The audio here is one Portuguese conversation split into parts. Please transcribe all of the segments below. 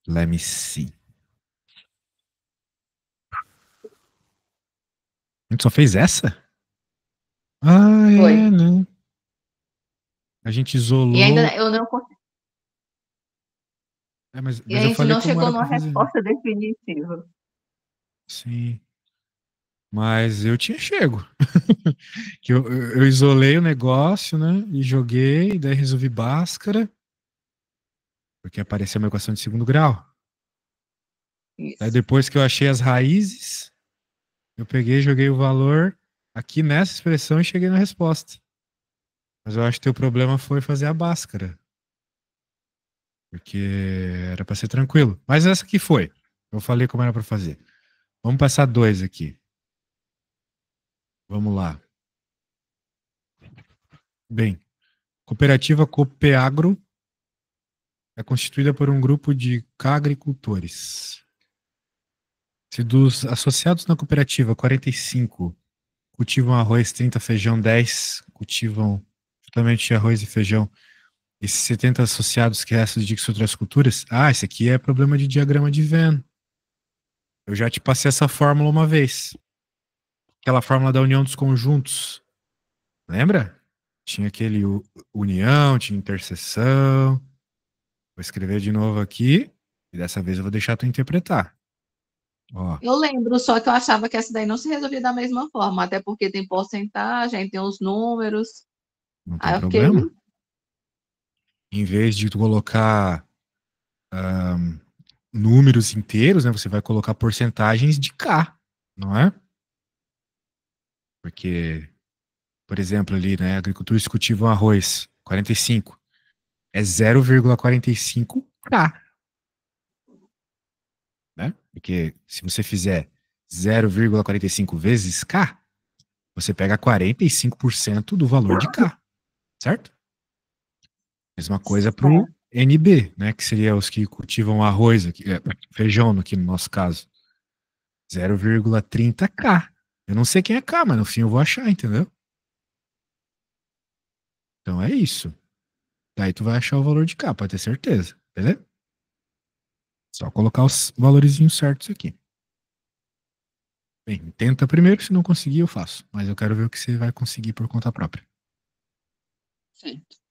Let me see. A gente só fez essa? Ah, Foi. é, né? A gente E isolou. ainda eu não consegui, É, mas, e a mas eu gente falei não como chegou era numa pra fazer. resposta definitiva. Sim. Mas eu tinha chego. Que eu isolei o negócio, né? E joguei, daí resolvi Bhaskara, porque apareceu uma equação de segundo grau. Daí Isso. depois que eu achei as raízes, eu peguei, joguei o valor aqui nessa expressão e cheguei na resposta. Mas eu acho que o teu problema foi fazer a Bhaskara, porque era para ser tranquilo. Mas essa aqui foi. Eu falei como era para fazer. Vamos passar dois aqui. Vamos lá. Bem, Cooperativa Copeagro é constituída por um grupo de agricultores. Se dos associados na cooperativa 45 cultivam arroz, 30 feijão, 10 cultivam justamente arroz e feijão, e 70 associados que restam de outras culturas, esse aqui é problema de diagrama de Venn. Eu já te passei essa fórmula uma vez. Aquela fórmula da união dos conjuntos. Lembra? Tinha aquele união, tinha interseção. Vou escrever de novo aqui, e dessa vez eu vou deixar tu interpretar. Ó, Eu lembro, só que eu achava que essa daí não se resolvia da mesma forma, até porque tem porcentagem, tem os números. não tem Aí eu fiquei, problema. Em vez de tu colocar números inteiros, né? Você vai colocar porcentagens de K, não é? Porque, por exemplo, ali, né? Agricultores cultivam arroz, 45. É 0,45 K, né? Porque se você fizer 0,45 vezes K, você pega 45% do valor de K, certo? Mesma coisa para o é, NB, né? Que seria os que cultivam arroz, aqui, feijão aqui no nosso caso. 0,30 K. Eu não sei quem é K, mas no fim eu vou achar, entendeu? Então é isso. Daí tu vai achar o valor de K, pode ter certeza, beleza? Só colocar os valorizinhos certos aqui. Bem, tenta primeiro, se não conseguir eu faço. Mas eu quero ver o que você vai conseguir por conta própria. certo.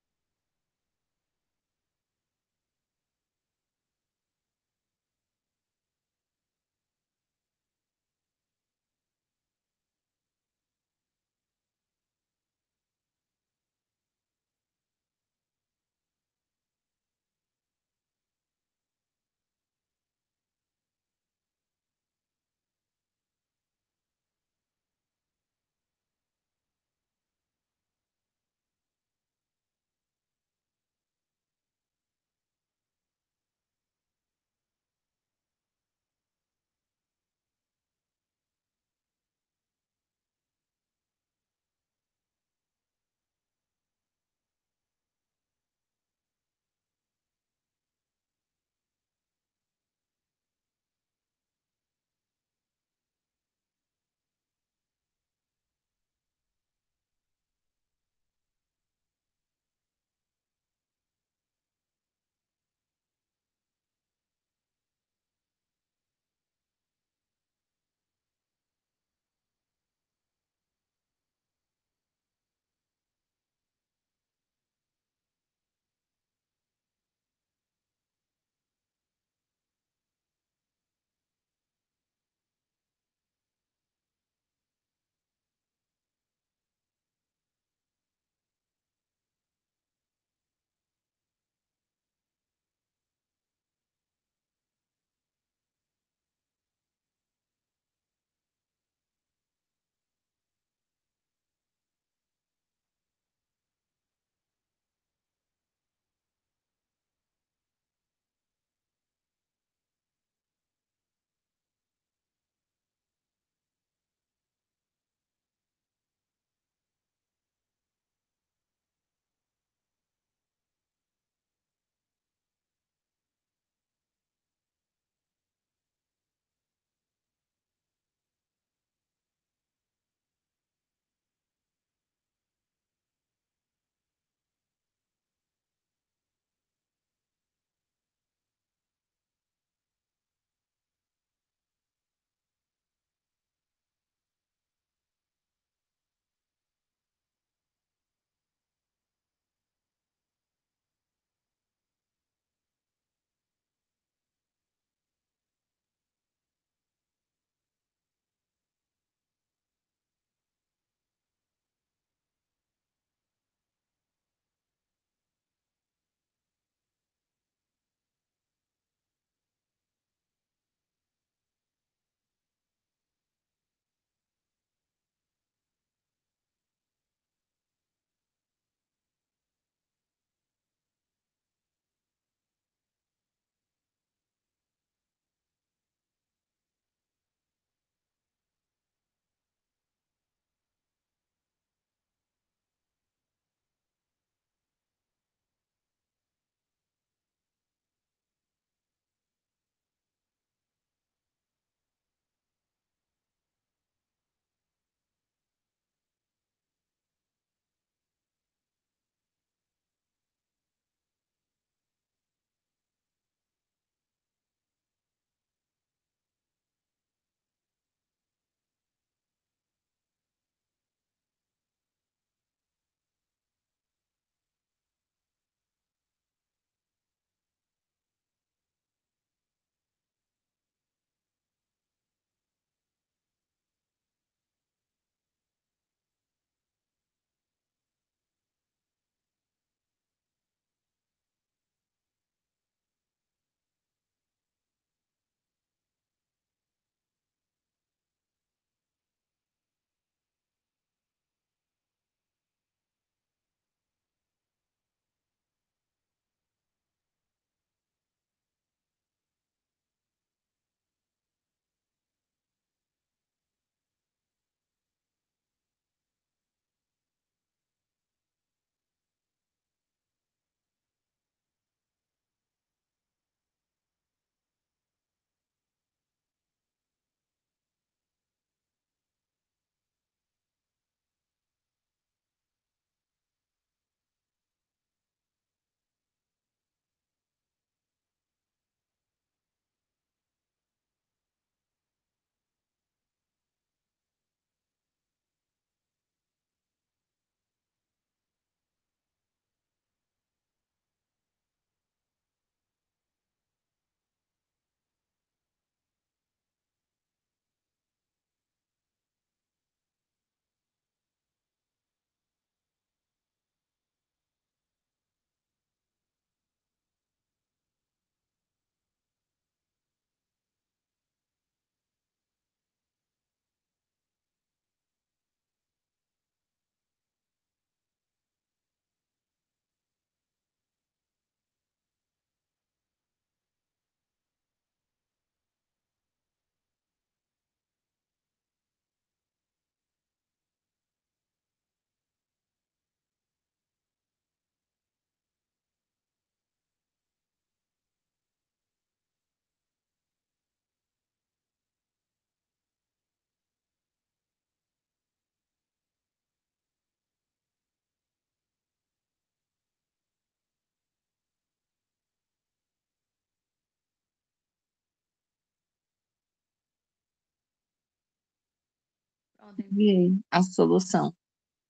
Pronto, enviei a solução.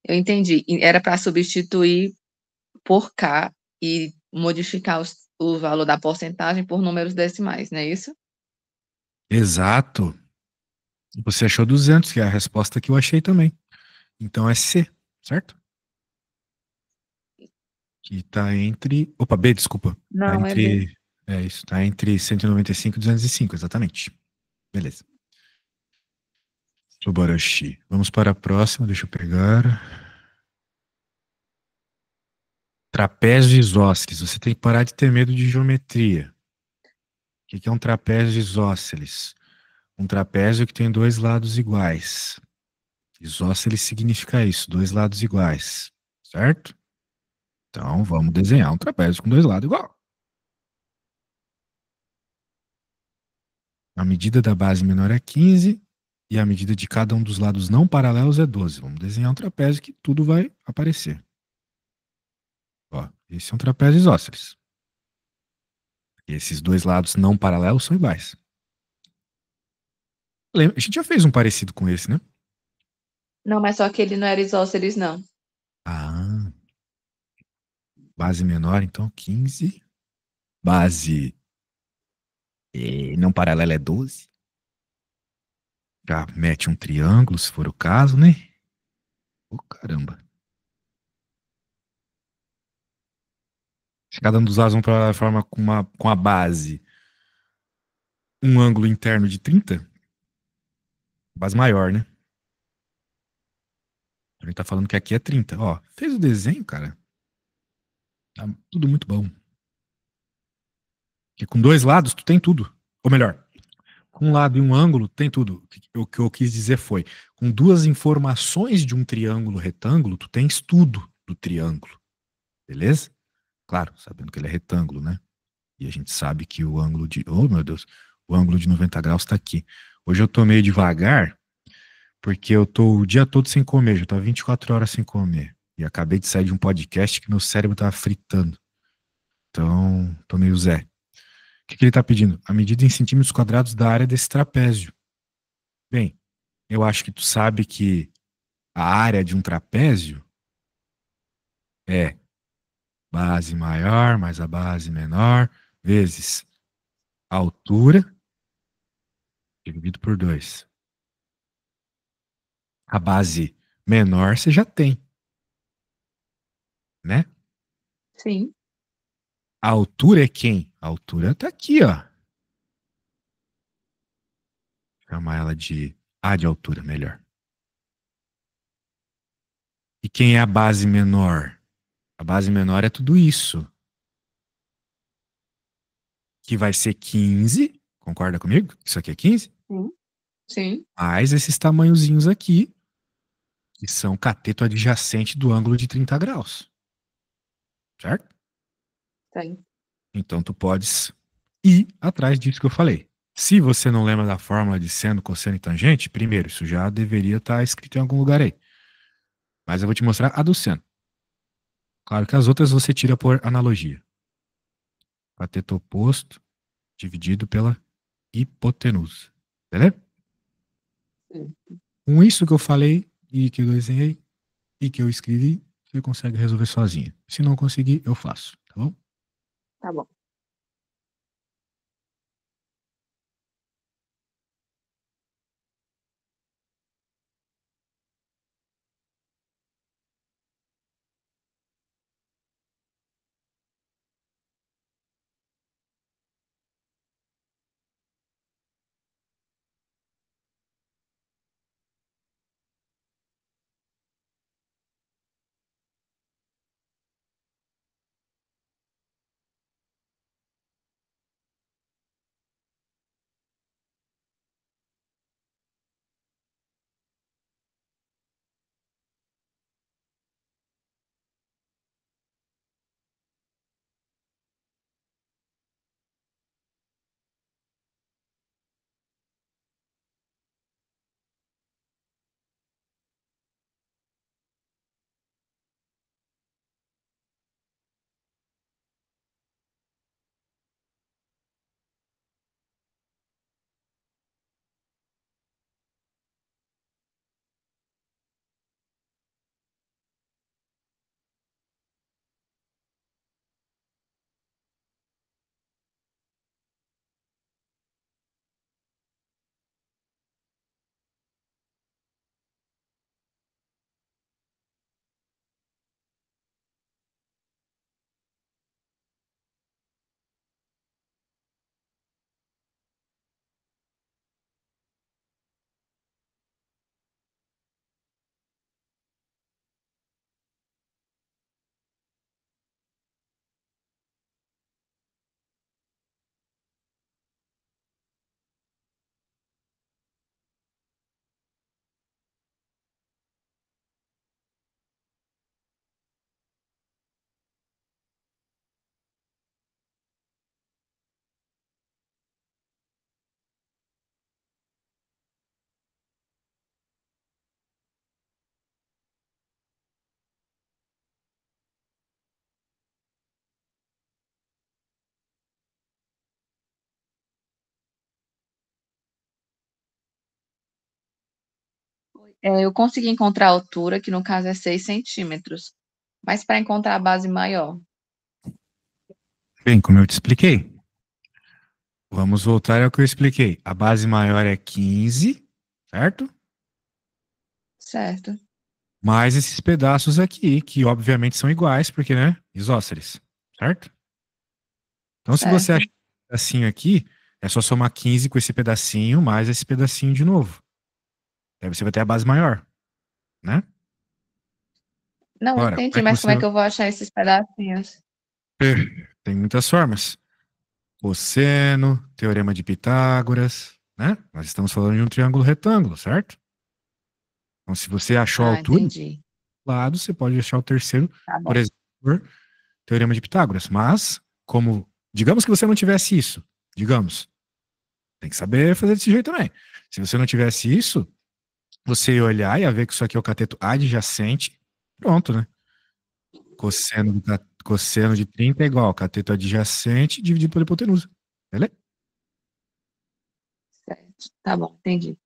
Eu entendi. E era para substituir por K e modificar o valor da porcentagem por números decimais, não é isso? Exato. Você achou 200, que é a resposta que eu achei também. Então é C, certo? Que tá entre. Opa, B, desculpa. Tá Não, é B. entre. É isso, tá entre 195 e 205, exatamente. Beleza. Subarashi. Vamos para a próxima, deixa eu pegar. Trapézio isósceles. Você tem que parar de ter medo de geometria. O que é um trapézio isósceles? Um trapézio que tem dois lados iguais. Isósceles significa isso, dois lados iguais, certo? Então vamos desenhar um trapézio com dois lados iguais. A medida da base menor é 15 e a medida de cada um dos lados não paralelos é 12. Vamos desenhar um trapézio que tudo vai aparecer. Ó, esse é um trapézio isósceles. Esses dois lados não paralelos são iguais. A gente já fez um parecido com esse, né? Não, mas só que ele não era isósceles, não. Ah, base menor, então 15. Base não paralela é 12. Já mete um triângulo, se for o caso, né? Ô, caramba. Se cada um dos lados vão para a forma com a base um ângulo interno de 30, base maior, né? A gente tá falando que aqui é 30. Ó, fez o desenho, cara. Tá tudo muito bom. Porque com dois lados, tu tem tudo. Ou melhor, com um lado e um ângulo, tem tudo. O que eu quis dizer foi, com duas informações de um triângulo retângulo, tu tens tudo do triângulo. Beleza? Claro, sabendo que ele é retângulo, né? E a gente sabe que o ângulo de. Oh, meu Deus! O ângulo de 90 graus está aqui. Hoje eu tô meio devagar, porque eu tô o dia todo sem comer. Já tô 24 horas sem comer. E acabei de sair de um podcast que meu cérebro tava fritando. Então, tô meio Zé. O que que ele tá pedindo? A medida em centímetros quadrados da área desse trapézio. Bem, eu acho que tu sabe que a área de um trapézio é base maior mais a base menor vezes a altura dividido por 2. A base menor você já tem, né? Sim, A altura é quem? A altura tá aqui, ó. Chamar ela de A de altura, melhor. E quem é a base menor? A base menor é tudo isso, que vai ser 15. Concorda comigo? Isso aqui é 15? sim, sim, Mais esses tamanhozinhos aqui, que são cateto adjacente do ângulo de 30 graus, certo? tem. Então tu podes ir atrás disso que eu falei. Se você não lembra da fórmula de seno, cosseno e tangente, primeiro, isso já deveria estar escrito em algum lugar aí. Mas eu vou te mostrar a do seno. Claro que as outras você tira por analogia. Cateto oposto dividido pela hipotenusa. Beleza? Sim. Com isso que eu falei e que eu desenhei e que eu escrevi, você consegue resolver sozinho. Se não conseguir, eu faço, tá bom? Tá bom. Eu consegui encontrar a altura, que no caso é 6 centímetros, mas para encontrar a base maior. Bem, como eu te expliquei, vamos voltar ao que eu expliquei. A base maior é 15, certo? Certo, Mais esses pedaços aqui, que obviamente são iguais, porque, né? Isósceles, certo? Então, se você achar certo. um pedacinho aqui, é só somar 15 com esse pedacinho, mais esse pedacinho de novo. Aí você vai ter a base maior, né? Não, Agora, como entendi, é que mas como você. é que eu vou achar esses pedacinhos? Tem muitas formas. Cosseno, teorema de Pitágoras, né? Nós estamos falando de um triângulo retângulo, certo? Então, se você achou a Ah, altura do entendi. lado, você pode achar o terceiro, Tá por bom. exemplo, por teorema de Pitágoras. Mas, como, digamos que você não tivesse isso, digamos, tem que saber fazer desse jeito também. Se você não tivesse isso, você ia olhar e ia ver que isso aqui é o cateto adjacente, pronto, né? Cosseno de 30 é igual ao cateto adjacente dividido pela hipotenusa. Beleza? Certo. Tá bom, entendi.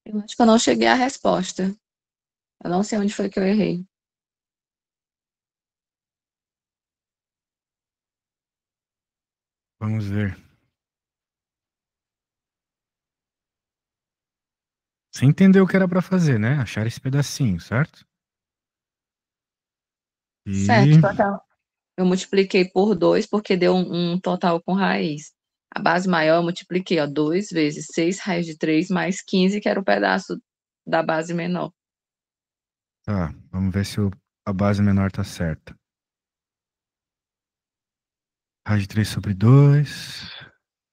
Eu acho que eu não cheguei à resposta. Eu não sei onde foi que eu errei. Vamos ver. Você entendeu o que era para fazer, né? Achar esse pedacinho, certo? Certo, E só que eu multipliquei por 2 porque deu um total com raiz. A base maior eu multipliquei, ó, 2 vezes 6 raiz de 3 mais 15, que era o pedaço da base menor. tá, vamos ver se a base menor tá certa. Raiz de 3 sobre 2.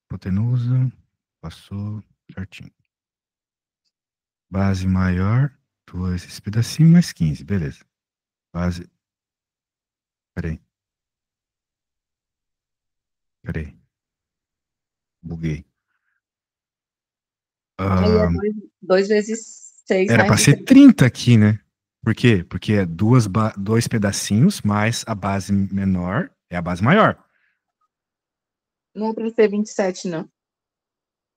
Hipotenusa. Passou certinho. Base maior. 2, esse pedacinho mais 15. Beleza. Base. Peraí. Peraí. Buguei. Aí é Ah, 2 vezes 6 era para raiz de ser 3. 30 aqui, né? Por quê? Porque é dois pedacinhos mais a base menor é a base maior. Não é para ser 27, não.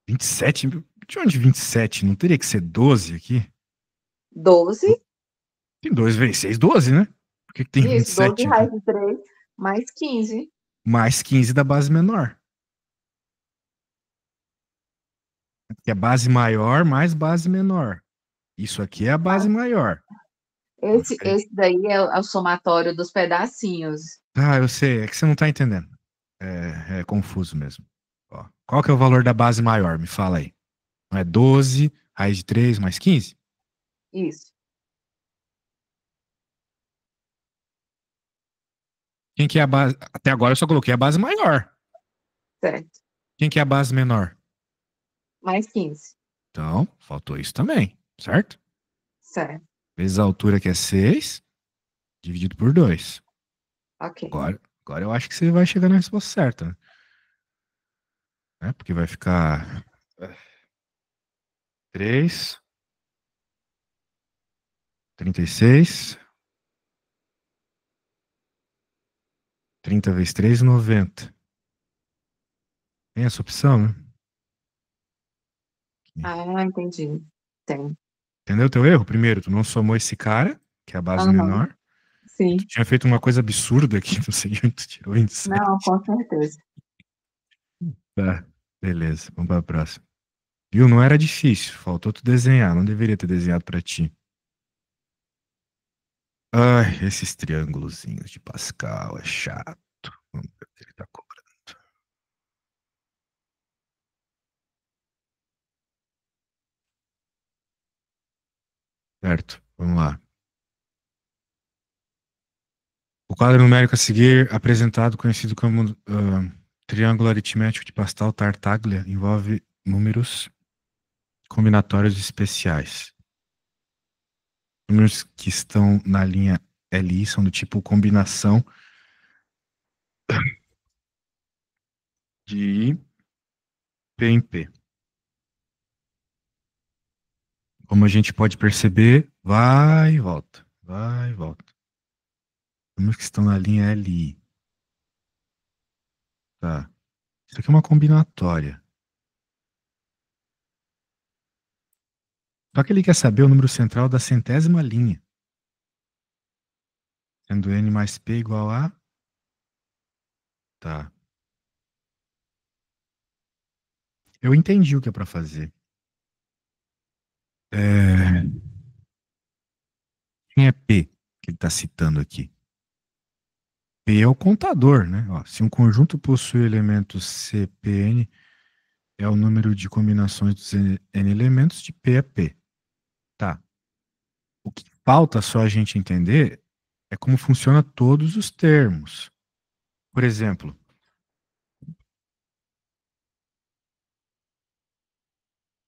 27? De onde 27? Não teria que ser 12 aqui? 12, Tem 2 vezes 6, 12, né? Por que tem isso, 12 27 aqui? raiz de 3 mais 15. Mais 15 da base menor. Que é base maior mais base menor. Isso aqui é a base Mas maior. esse daí é o somatório dos pedacinhos. Ah, eu sei. É que você não tá entendendo. É confuso mesmo. Ó, qual que é o valor da base maior? Me fala aí. Não é 12, raiz de 3 mais 15? Isso, Quem que é a base? Até agora eu só coloquei a base maior. certo. Quem que é a base menor? Mais 15, Então, faltou isso também, certo? certo. Vezes a altura que é 6, dividido por 2. Ok. Agora eu acho que você vai chegar na resposta certa, né? Porque vai ficar 3, 36, 30 vezes 3, 90. Tem essa opção, né? Ah, entendi. Tem. Entendeu o teu erro? Primeiro, tu não somou esse cara, que é a base Aham, menor, e tu sim. tinha feito uma coisa absurda aqui, não sei onde tu tirou 27. Não, com certeza. Tá, beleza, vamos pra próxima. Viu? Não era difícil, faltou tu desenhar, não deveria ter desenhado pra ti. Ai, esses triângulozinhos de Pascal é chato. Vamos ver o que ele tá cobrando. Certo, vamos lá. O quadro numérico a seguir, apresentado, conhecido como triângulo aritmético de Pascal-Tartaglia, envolve números combinatórios especiais. Números que estão na linha LI são do tipo combinação de P em P. Como a gente pode perceber, vai e volta, vai e volta. Números que estão na linha LI. Tá. Isso aqui é uma combinatória. Só que ele quer saber o número central da centésima linha. Sendo N mais P igual a... Tá. Eu entendi o que é para fazer. É... Quem é P que ele está citando aqui? P é o contador, né? Ó, se um conjunto possui elementos CPN, é o número de combinações dos N elementos de P a P. Tá. O que falta só a gente entender é como funciona todos os termos. Por exemplo,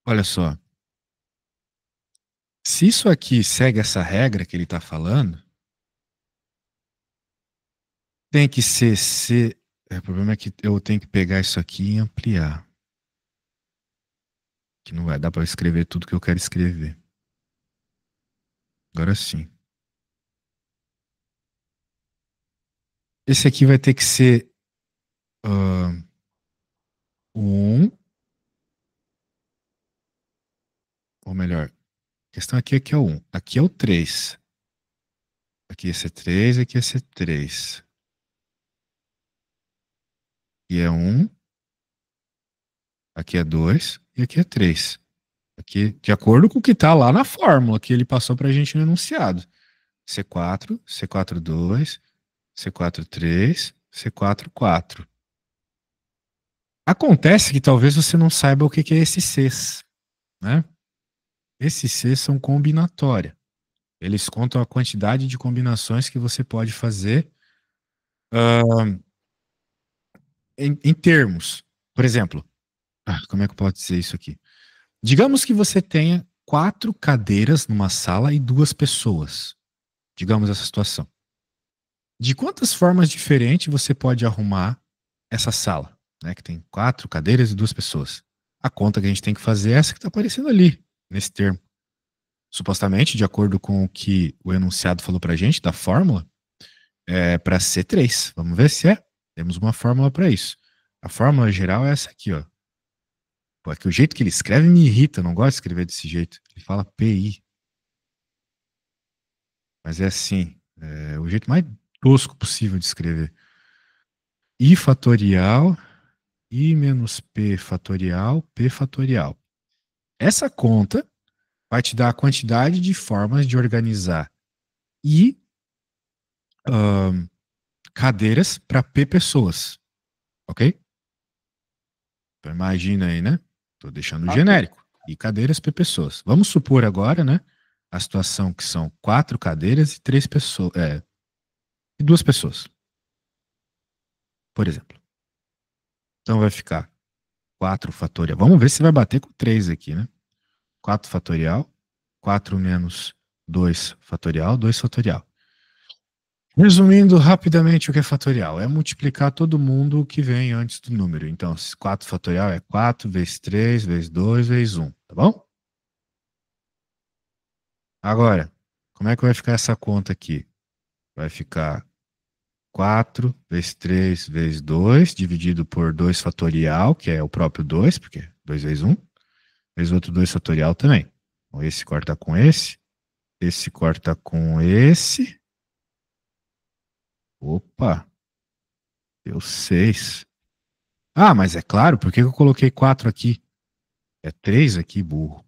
olha só. Se isso aqui segue essa regra que ele está falando, tem que ser C. O problema é que eu tenho que pegar isso aqui e ampliar. Que não vai dar para escrever tudo que eu quero escrever. Agora sim. Esse aqui vai ter que ser ah, o 1, ou melhor, A questão aqui é o 1. Aqui é o 3. Aqui ia ser 3, aqui ia ser 3. Aqui é 1. Aqui é 2. E aqui é 3. Aqui, de acordo com o que está lá na fórmula que ele passou para a gente no enunciado. C4, C4, 2, C4, 3, C4, 4. Acontece que talvez você não saiba o que é esses Cs, né? Esses Cs são combinatória. Eles contam a quantidade de combinações que você pode fazer em termos. Por exemplo, como é que pode ser isso aqui? Digamos que você tenha 4 cadeiras numa sala e 2 pessoas. Digamos essa situação. De quantas formas diferentes você pode arrumar essa sala, né? Que tem 4 cadeiras e 2 pessoas. A conta que a gente tem que fazer é essa que está aparecendo ali, nesse termo. Supostamente, de acordo com o que o enunciado falou para a gente, da fórmula, é para ser 3. Vamos ver se é. Temos uma fórmula para isso. A fórmula geral é essa aqui, ó. Pô, é que o jeito que ele escreve me irrita, eu não gosto de escrever desse jeito. Ele fala PI. Mas é assim, é o jeito mais tosco possível de escrever. I fatorial, I menos P fatorial, P fatorial. Essa conta vai te dar a quantidade de formas de organizar I cadeiras para P pessoas. Ok? Então imagina aí, né? Estou deixando Ok. genérico. I cadeiras P pessoas. Vamos supor agora, né? A situação que são 4 cadeiras e 3 pessoas. E 2 pessoas. Por exemplo. Então vai ficar 4 fatorial. Vamos ver se vai bater com 3 aqui, né? 4 fatorial. 4 menos 2 fatorial. 2 fatorial. Resumindo rapidamente o que é fatorial. É multiplicar todo mundo que vem antes do número. Então, 4 fatorial é 4 vezes 3, vezes 2, vezes 1. Tá bom? Agora, como é que vai ficar essa conta aqui? Vai ficar 4 vezes 3 vezes 2, dividido por 2 fatorial, que é o próprio 2, porque 2 vezes 1, vezes outro 2 fatorial também. Então, esse corta com esse corta com esse. Opa, deu 6. Ah, mas é claro, por que eu coloquei 4 aqui? É 3 aqui, burro.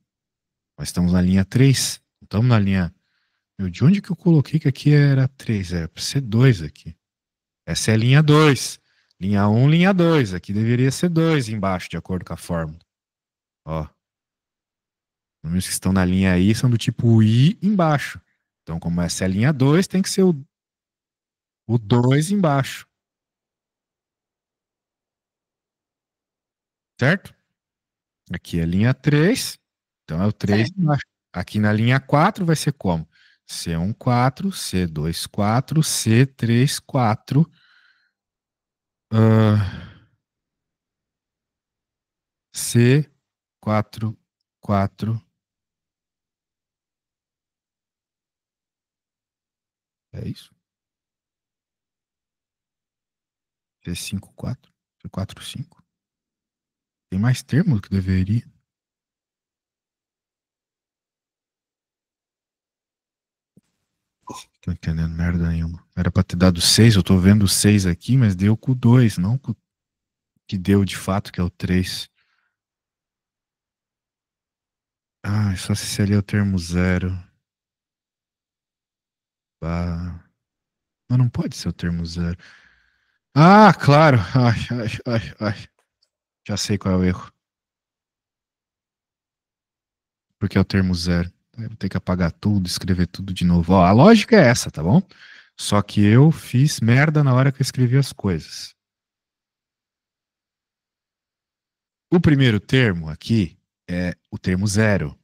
Nós estamos na linha 3. Não estamos na linha... Meu, de onde que eu coloquei que aqui era 3? Era para ser 2 aqui. Essa é a linha 2. Linha 1, linha 2. Aqui deveria ser 2 embaixo, de acordo com a fórmula. Ó. Os números que estão na linha I são do tipo I embaixo. Então, como essa é a linha 2, tem que ser o 2 embaixo. Certo? Aqui é a linha 3. Então é o 3 Certo. embaixo. Aqui na linha 4 vai ser como? C1, 4, C2, 4, C3, 4. C4, 4. É isso? C5, 4. C4, 5. Tem mais termos que deveria. Tô entendendo merda nenhuma. Era pra ter dado 6, eu tô vendo 6 aqui, mas deu com o 2, não com o que deu de fato, que é o 3. Ah, só se seria o termo 0. Ah, mas não pode ser o termo 0. Ah, claro. Ai, ai, ai, ai. Já sei qual é o erro. Porque é o termo 0. Eu vou ter que apagar tudo, escrever tudo de novo. Ó, a lógica é essa, tá bom? Só que eu fiz merda na hora que eu escrevi as coisas. O primeiro termo aqui é o termo 0.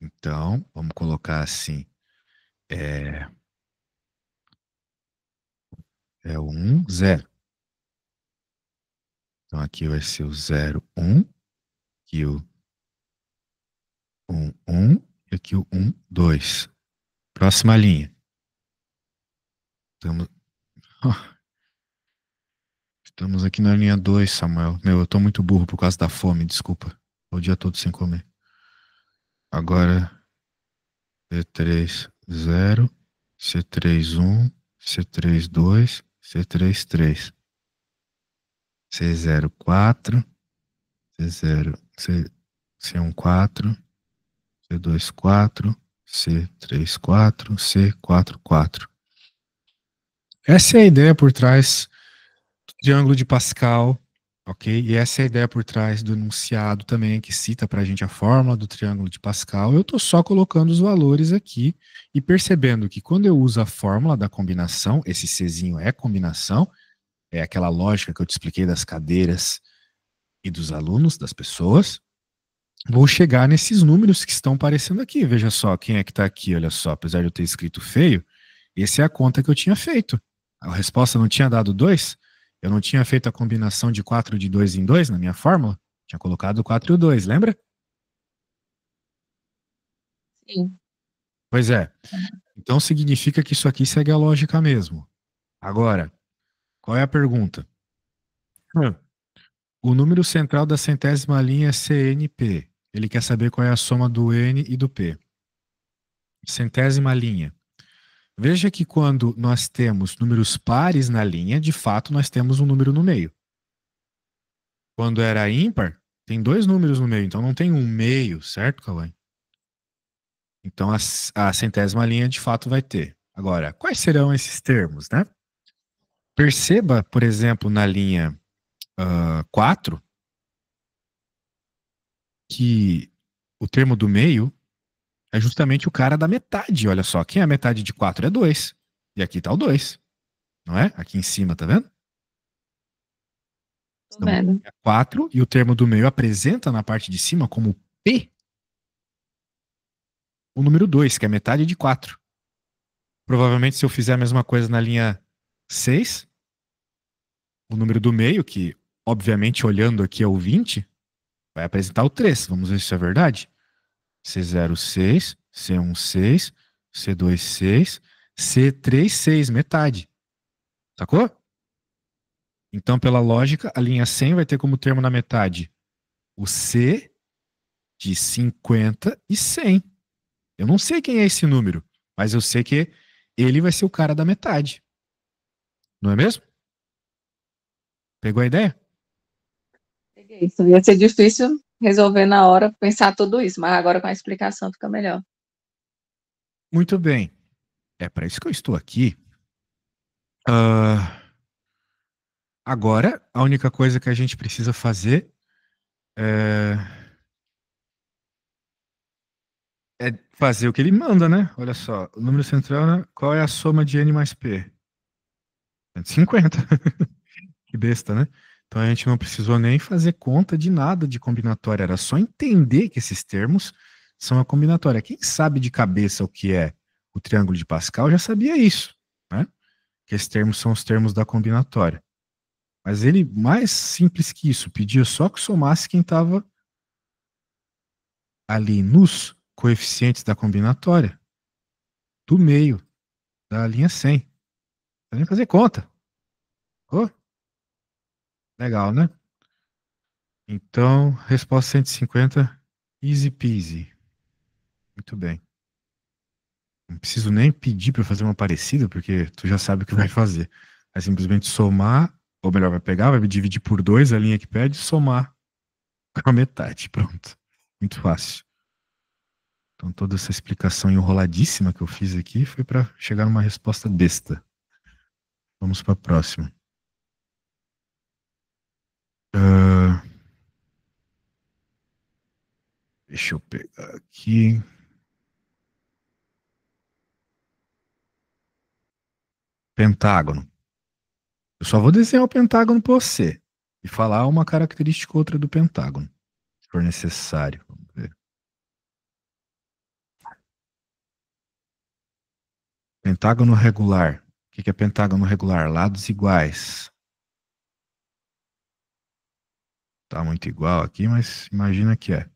Então, vamos colocar assim. É o 1, 0. Então aqui vai ser o 0, 1. Aqui o 1, 1. E aqui o 1, 2. Próxima linha. Estamos, estamos aqui na linha 2, Samuel. Meu, eu tô muito burro por causa da fome, desculpa. O dia todo sem comer. Agora, C3, 0, C3, 1, C3, 2, C3, 3. C0, 4, C0, C1, 4, C2, 4, C3, 4, C4, 4. Essa é a ideia por trás do triângulo de Pascal, ok? E essa é a ideia por trás do enunciado também, que cita para a gente a fórmula do triângulo de Pascal. Eu estou só colocando os valores aqui e percebendo que quando eu uso a fórmula da combinação, esse Czinho é combinação, é aquela lógica que eu te expliquei das cadeiras e dos alunos, das pessoas, vou chegar nesses números que estão aparecendo aqui. Veja só, quem é que está aqui, olha só, apesar de eu ter escrito feio, essa é a conta que eu tinha feito. A resposta não tinha dado 2, eu não tinha feito a combinação de 4 de 2 em 2 na minha fórmula, tinha colocado o 4 e o 2, lembra? Sim. Pois é. Então significa que isso aqui segue a lógica mesmo. Agora, qual é a pergunta? O número central da centésima linha é CNP. Ele quer saber qual é a soma do N e do P. Centésima linha. Veja que quando nós temos números pares na linha, de fato nós temos um número no meio. Quando era ímpar, tem dois números no meio, então não tem um meio, certo, Cauã? Então a centésima linha de fato vai ter. Agora, quais serão esses termos, né? Perceba, por exemplo, na linha 4, que o termo do meio é justamente o cara da metade. Olha só, quem é a metade de 4 é 2. E aqui está o 2, não é? Aqui em cima, tá vendo? Tô Estamos vendo. em 4 e o termo do meio apresenta na parte de cima como P o número 2, que é metade de 4. Provavelmente, se eu fizer a mesma coisa na linha 6, o número do meio, que obviamente olhando aqui é o 20, vai apresentar o 3. Vamos ver se isso é verdade. C0, 6, C1, 6, C2, 6, C3, 6, metade. Sacou? Então, pela lógica, a linha 100 vai ter como termo na metade o C de 50 e 100. Eu não sei quem é esse número, mas eu sei que ele vai ser o cara da metade. Não é mesmo? Pegou a ideia? Peguei. Isso ia ser difícil resolver na hora, pensar tudo isso, mas agora com a explicação fica melhor. Muito bem. É para isso que eu estou aqui. Ah, agora, a única coisa que a gente precisa fazer é, é fazer o que ele manda, né? Olha só, o número central, né? Qual é a soma de n mais p? 150. Que besta, né? Então a gente não precisou nem fazer conta de nada de combinatória, era só entender que esses termos são a combinatória. Quem sabe de cabeça o que é o triângulo de Pascal já sabia isso, né? Que esses termos são os termos da combinatória. Mas ele, mais simples que isso, pedia só que somasse quem estava ali nos coeficientes da combinatória, do meio, da linha 100. Não precisa nem fazer conta. Oh, legal, né? Então, resposta 150, easy peasy. Muito bem. Não preciso nem pedir para fazer uma parecida, porque tu já sabe o que vai fazer. É simplesmente somar, ou melhor, vai pegar, vai dividir por 2 a linha que pede, somar com a metade. Pronto. Muito fácil. Então, toda essa explicação enroladíssima que eu fiz aqui foi para chegar numa resposta besta. Vamos para a próxima. Ah, deixa eu pegar aqui. Pentágono. Eu só vou desenhar o pentágono para você e falar uma característica ou outra do pentágono, se for necessário. Vamos ver. Pentágono regular. O que é pentágono regular? Lados iguais. Tá muito igual aqui, mas imagina que é.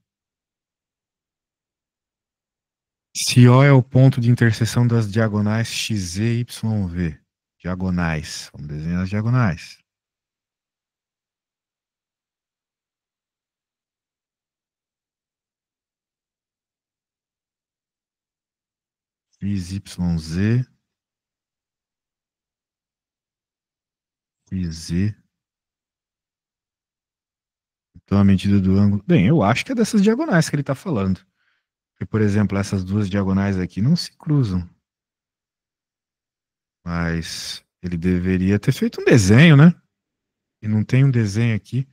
Se O é o ponto de interseção das diagonais XZ e YV. Diagonais. Vamos desenhar as diagonais. XYZ, XZ. Então, a medida do ângulo. Bem, eu acho que é dessas diagonais que ele está falando. Porque, por exemplo, essas duas diagonais aqui não se cruzam. Mas ele deveria ter feito um desenho, né? E não tem um desenho aqui.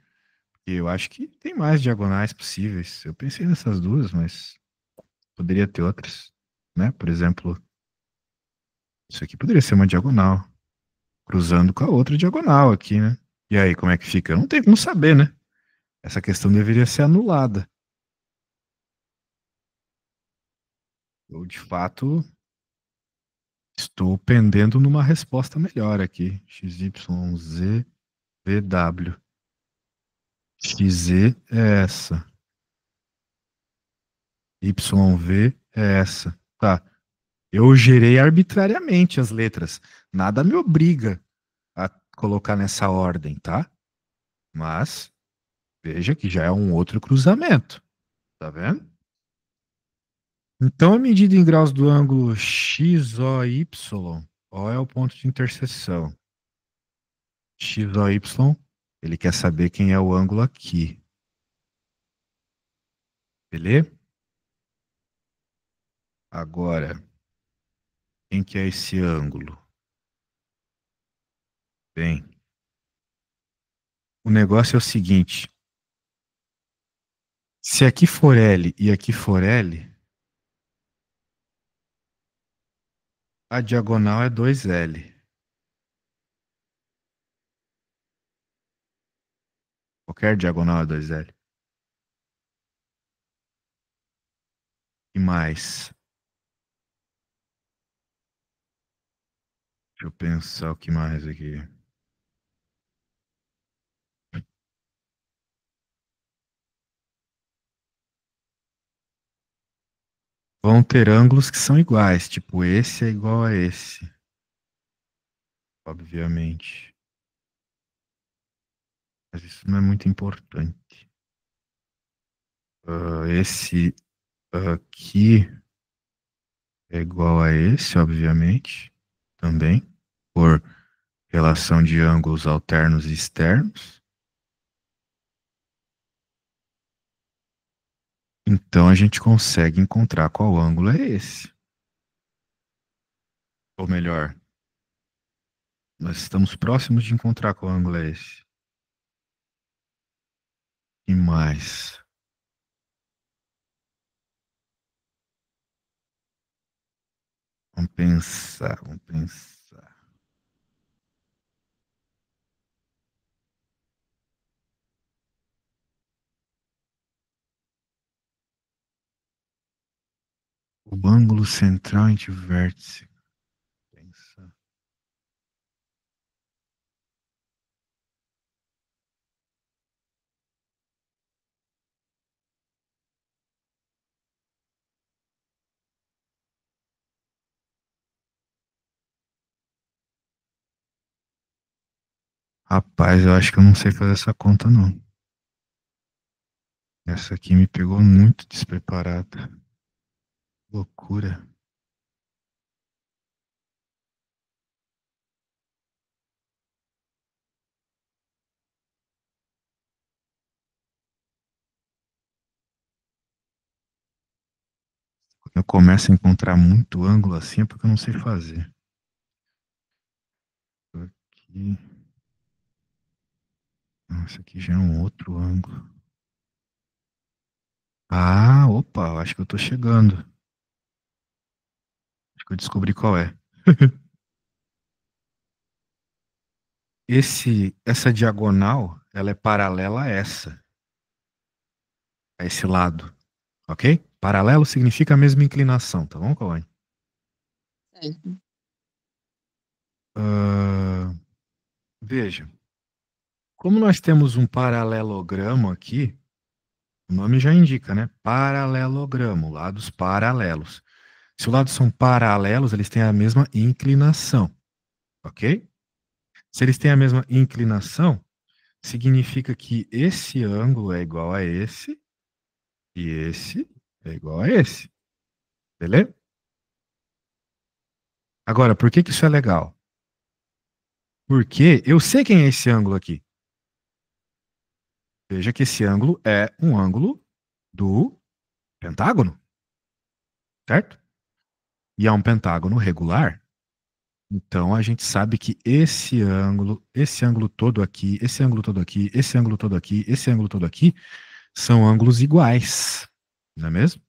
Eu acho que tem mais diagonais possíveis. Eu pensei nessas duas, mas poderia ter outras, né? Por exemplo, isso aqui poderia ser uma diagonal, cruzando com a outra diagonal aqui, né? E aí, como é que fica? Não tem como saber, né? Essa questão deveria ser anulada. Eu, de fato, estou pendendo numa resposta melhor aqui. XYZ, VW. XZ é essa. YV é essa. Tá. Eu gerei arbitrariamente as letras. Nada me obriga a colocar nessa ordem, tá? Mas veja que já é um outro cruzamento. Tá vendo? Então, a medida em graus do ângulo XOY, O é o ponto de interseção. XOY, ele quer saber quem é o ângulo aqui. Beleza? Agora, quem que é esse ângulo? Bem, o negócio é o seguinte. Se aqui for L e aqui for L, a diagonal é 2L. Qualquer diagonal é 2L. E mais? Deixa eu pensar o que mais aqui. Vão ter ângulos que são iguais, tipo esse é igual a esse. Obviamente. Mas isso não é muito importante. Esse aqui é igual a esse, obviamente. Também. Por relação de ângulos alternos e externos. Então a gente consegue encontrar qual ângulo é esse. Ou melhor, nós estamos próximos de encontrar qual ângulo é esse. E mais? Vamos pensar, vamos pensar. O ângulo central entre o vértice. Pensar. Rapaz, eu acho que eu não sei fazer essa conta, não. Essa aqui me pegou muito despreparada. Loucura. Quando eu começo a encontrar muito ângulo assim é porque eu não sei fazer. Aqui. Nossa, aqui já é um outro ângulo. Ah, opa, acho que eu tô chegando. Acho que eu descobri qual é. Essa diagonal, ela é paralela a esse lado, ok? Paralelo significa a mesma inclinação, tá bom, Cauane? Certo. Veja, como nós temos um paralelogramo aqui, o nome já indica, né? Paralelogramo, lados paralelos. Se os lados são paralelos, eles têm a mesma inclinação, ok? Se eles têm a mesma inclinação, significa que esse ângulo é igual a esse e esse é igual a esse, beleza? Agora, por que que isso é legal? Porque eu sei quem é esse ângulo aqui. Veja que esse ângulo é um ângulo do pentágono, certo? E é um pentágono regular. Então a gente sabe que esse ângulo todo aqui, esse ângulo todo aqui, esse ângulo todo aqui, esse ângulo todo aqui, são ângulos iguais, não é mesmo?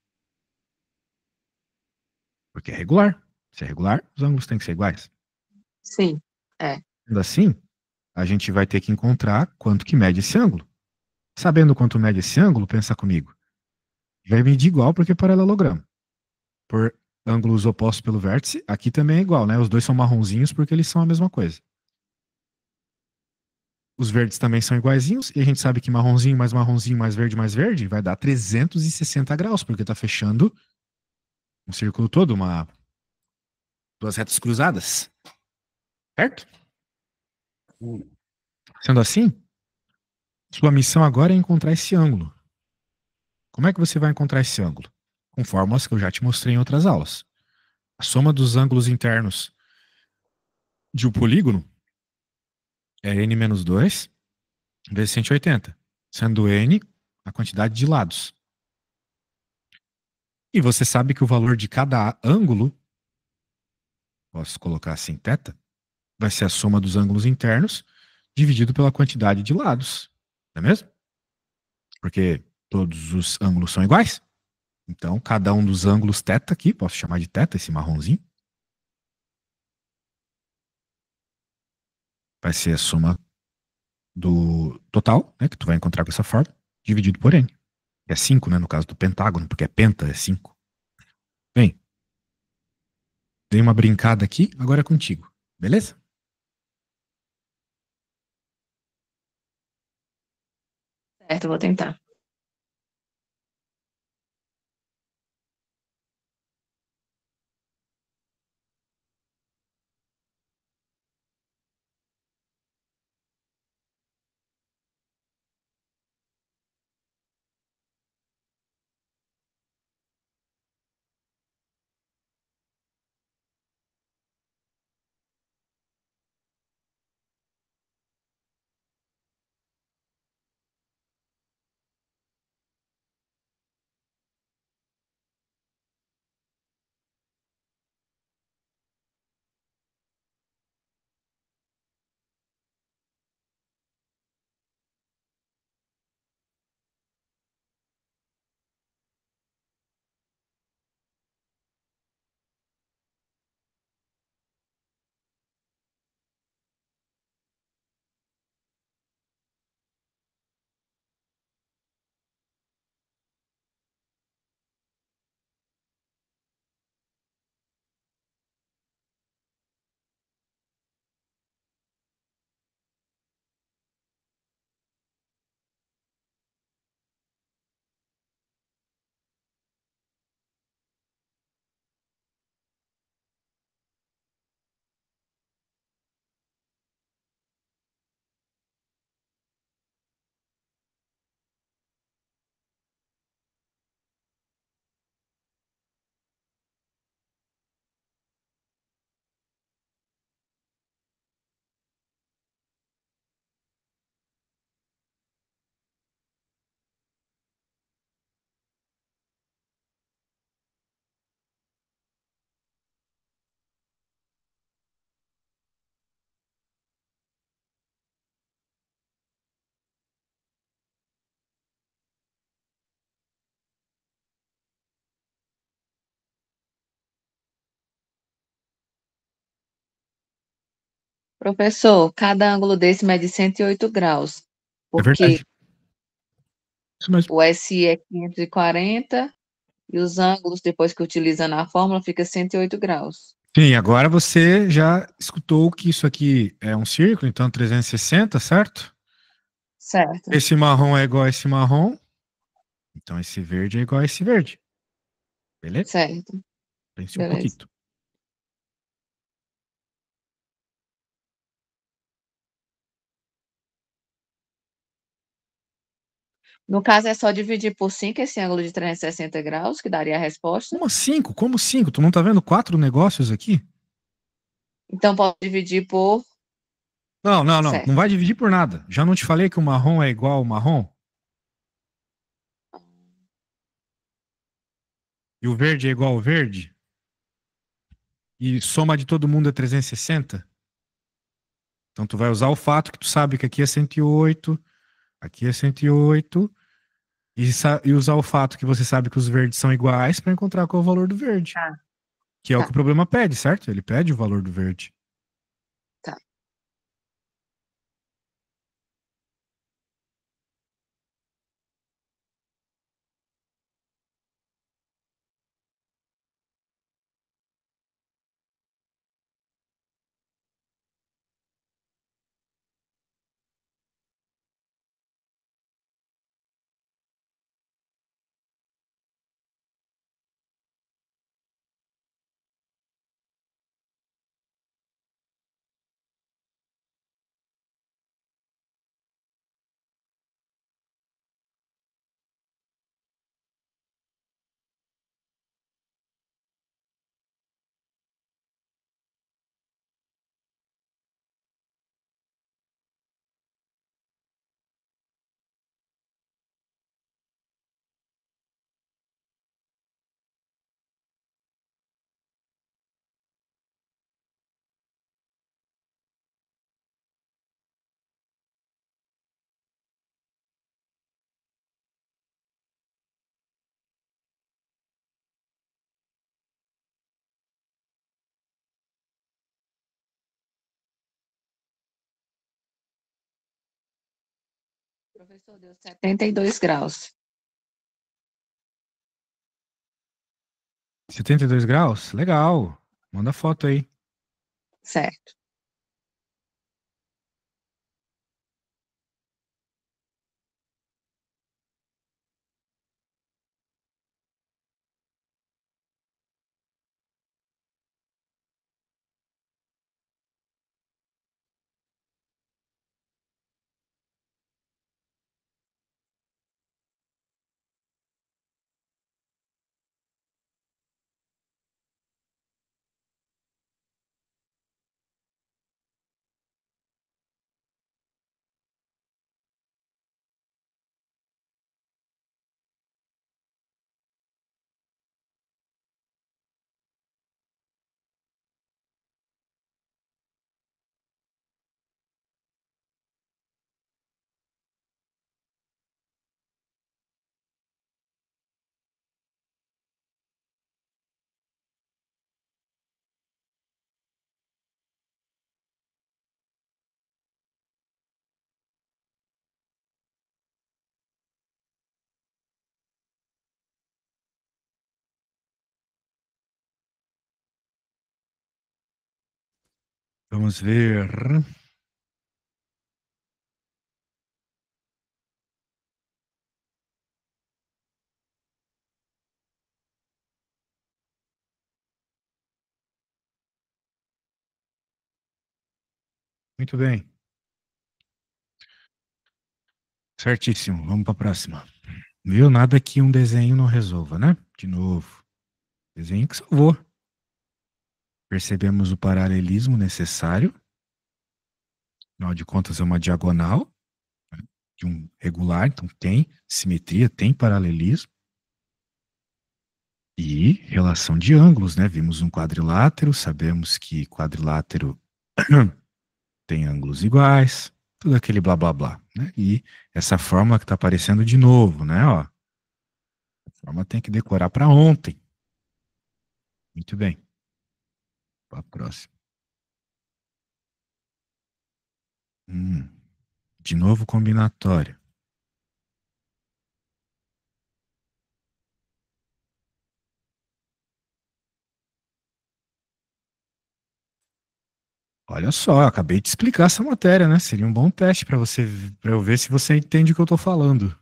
Porque é regular. Se é regular, os ângulos têm que ser iguais. Sim, é. Sendo assim, a gente vai ter que encontrar quanto que mede esse ângulo. Sabendo quanto mede esse ângulo, pensa comigo. Vai medir igual porque é paralelogramo. Por ângulos opostos pelo vértice, aqui também é igual, né? Os dois são marronzinhos porque eles são a mesma coisa. Os verdes também são iguaizinhos, e a gente sabe que marronzinho mais verde vai dar 360 graus, porque está fechando um círculo todo, duas retas cruzadas. Certo? Sendo assim, sua missão agora é encontrar esse ângulo. Como é que você vai encontrar esse ângulo? Com fórmulas que eu já te mostrei em outras aulas. A soma dos ângulos internos de um polígono é n menos 2 vezes 180, sendo n a quantidade de lados. E você sabe que o valor de cada ângulo, posso colocar assim, θ, vai ser a soma dos ângulos internos dividido pela quantidade de lados, não é mesmo? Porque todos os ângulos são iguais. Então, cada um dos ângulos θ aqui, posso chamar de θ, esse marronzinho, vai ser a soma do total, né, que tu vai encontrar com essa forma, dividido por n. É 5, né, no caso do pentágono, porque é penta, é 5. Bem, dei uma brincada aqui, agora é contigo. Beleza? Certo, vou tentar. Professor, cada ângulo desse mede 108 graus, É porque verdade. Isso mesmo. o SI é 540 e os ângulos, depois que utilizando a fórmula, fica 108 graus. Sim, agora você já escutou que isso aqui é um círculo, então 360, certo? Certo, Esse marrom é igual a esse marrom, então esse verde é igual a esse verde. Beleza? certo, Pense um pouquinho. beleza. No caso, é só dividir por 5 esse ângulo de 360 graus, que daria a resposta. Como 5? Como 5? Tu não tá vendo 4 negócios aqui? Então, posso dividir por Não, não, não. Não certo. vai dividir por nada. Já não te falei que o marrom é igual ao marrom? E o verde é igual ao verde? E soma de todo mundo é 360? Então tu vai usar o fato que tu sabe que aqui é 108, aqui é 108, e usar o fato que você sabe que os verdes são iguais para encontrar qual é o valor do verde. Tá, Que é o que tá, o problema pede, certo? Ele pede o valor do verde. tá. Professor, deu 72 graus. 72 graus? Legal. Manda foto aí. Certo. Vamos ver. Muito bem. Certíssimo. Vamos para a próxima. Viu? Nada que um desenho não resolva, né? De novo. Desenho que salvou. Percebemos o paralelismo necessário. Afinal de contas, é uma diagonal, né, de um regular, então tem simetria, tem paralelismo. E relação de ângulos, né? Vimos um quadrilátero, sabemos que quadrilátero tem ângulos iguais, tudo aquele blá blá blá, né? E essa fórmula que está aparecendo de novo, né? Ó, a fórmula tem que decorar para ontem. Muito bem. Para a próxima. Hum, de novo combinatório. Olha só, eu acabei de explicar essa matéria, né? Seria um bom teste para você, para eu ver se você entende o que eu estou falando.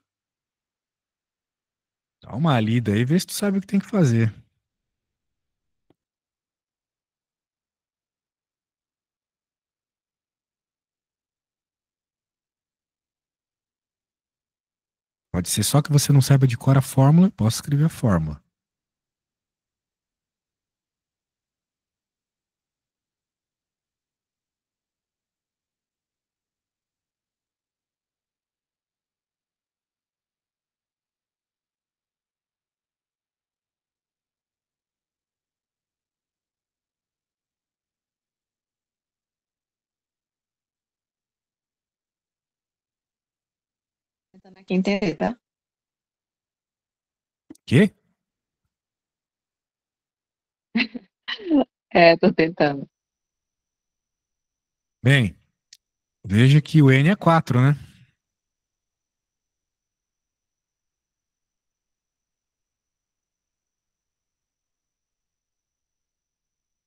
Dá uma lida aí e vê se tu sabe o que tem que fazer. Pode ser só que você não saiba de cor a fórmula, posso escrever a fórmula. tentando aqui entender, tá? Quê? Tô tentando. Bem, veja que o N é 4, né?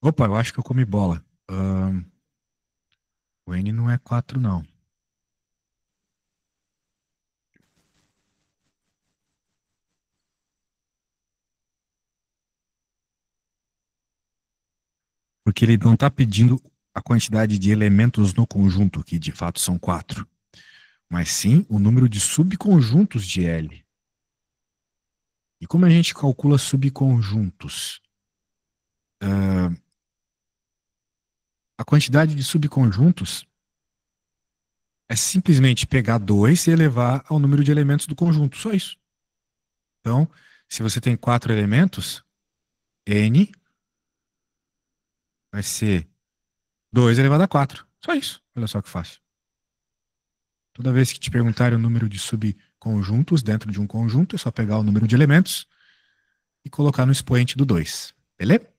Opa, eu acho que eu comi bola. O N não é 4, não. Porque ele não está pedindo a quantidade de elementos no conjunto, que de fato são 4, mas sim o número de subconjuntos de L. E como a gente calcula subconjuntos? A quantidade de subconjuntos é simplesmente pegar 2 e elevar ao número de elementos do conjunto, só isso. Então, se você tem 4 elementos, N vai ser 2 elevado a 4. Só isso. Olha só que fácil. Toda vez que te perguntarem o número de subconjuntos dentro de um conjunto, é só pegar o número de elementos e colocar no expoente do 2. Beleza?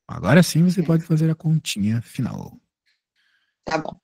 Agora sim você pode fazer a continha final. Tá bom.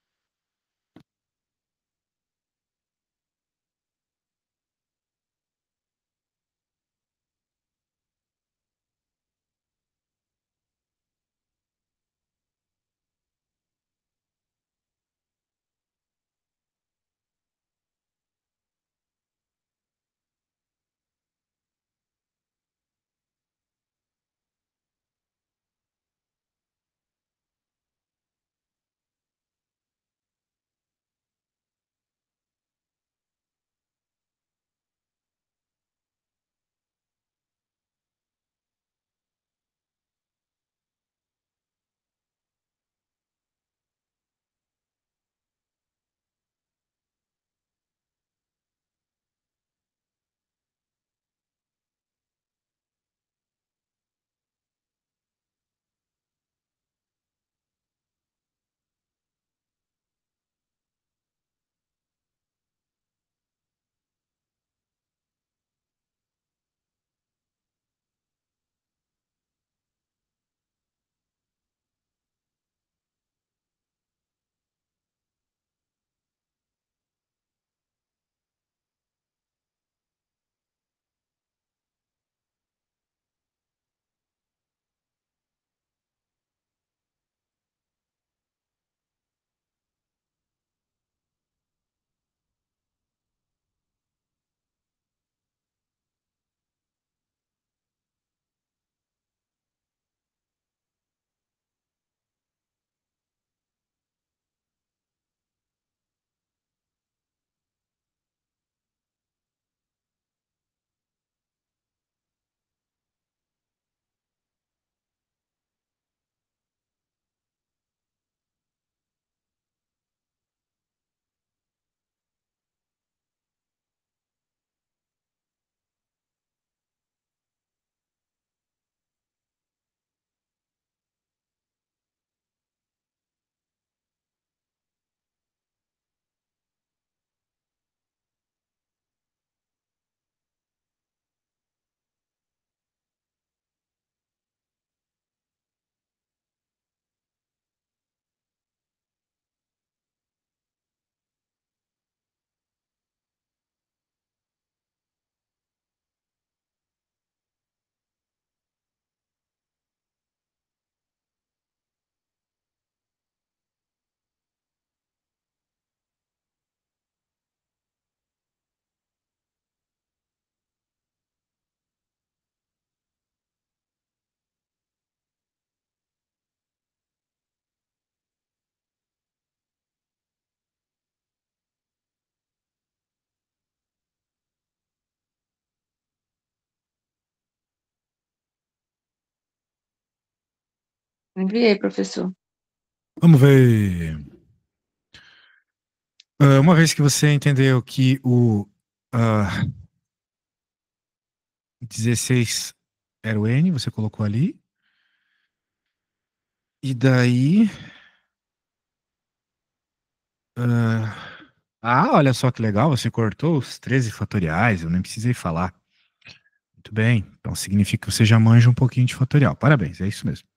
Enviei, professor. Vamos ver. Uma vez que você entendeu que o 16 era o N, você colocou ali. E daí. Ah, olha só que legal, você cortou os 13 fatoriais, eu nem precisei falar. Muito bem, então significa que você já manja um pouquinho de fatorial. Parabéns, é isso mesmo.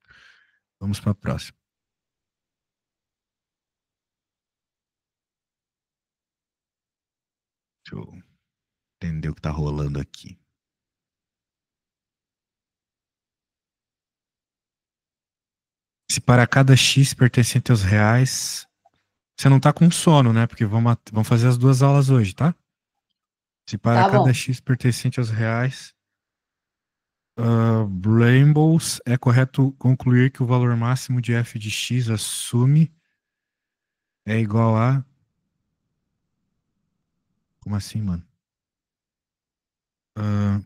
Vamos para a próxima. Deixa eu entender o que está rolando aqui. Se para cada X pertencente aos reais, você não está com sono, né? Porque vamos fazer as duas aulas hoje, tá? Se para Tá cada bom. X pertencente aos reais, Rainbows, é correto concluir que o valor máximo de f de x assume é igual a. Como assim, mano?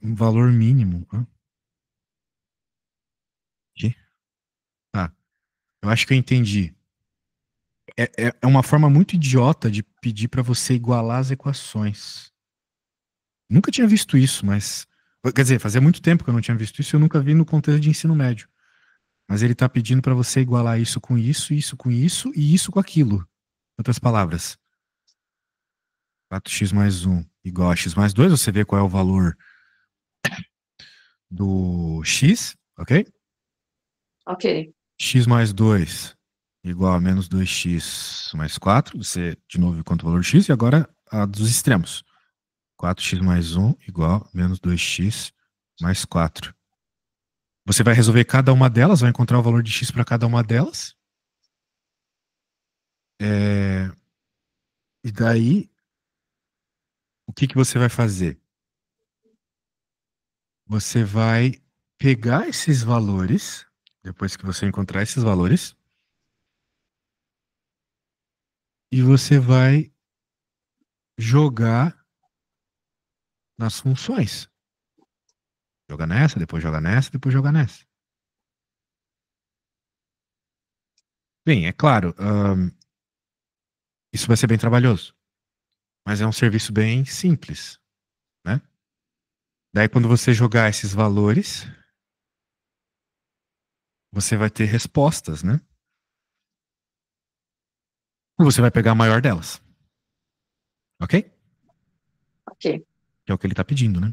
Um valor mínimo. Quê? Tá, eu acho que eu entendi. É uma forma muito idiota de pedir para você igualar as equações. Nunca tinha visto isso, mas. Quer dizer, fazia muito tempo que eu não tinha visto isso e eu nunca vi no contexto de ensino médio. Mas ele tá pedindo para você igualar isso com isso e isso com aquilo. Em outras palavras, 4x mais um igual a x mais 2. Você vê qual é o valor do x, ok? Ok. X mais 2 igual a menos 2x mais 4. Você, de novo, encontra o valor de x. E agora a dos extremos. 4x mais um igual a menos 2x mais 4. Você vai resolver cada uma delas, vai encontrar o valor de x para cada uma delas. E daí, o que você vai fazer? Você vai pegar esses valores, depois que você encontrar esses valores, e você vai jogar nas funções. Joga nessa, depois joga nessa, depois joga nessa. Bem, é claro, isso vai ser bem trabalhoso, mas é um serviço bem simples, né? Daí, quando você jogar esses valores, você vai ter respostas, né? E você vai pegar a maior delas, ok? Ok. Que é o que ele está pedindo, né?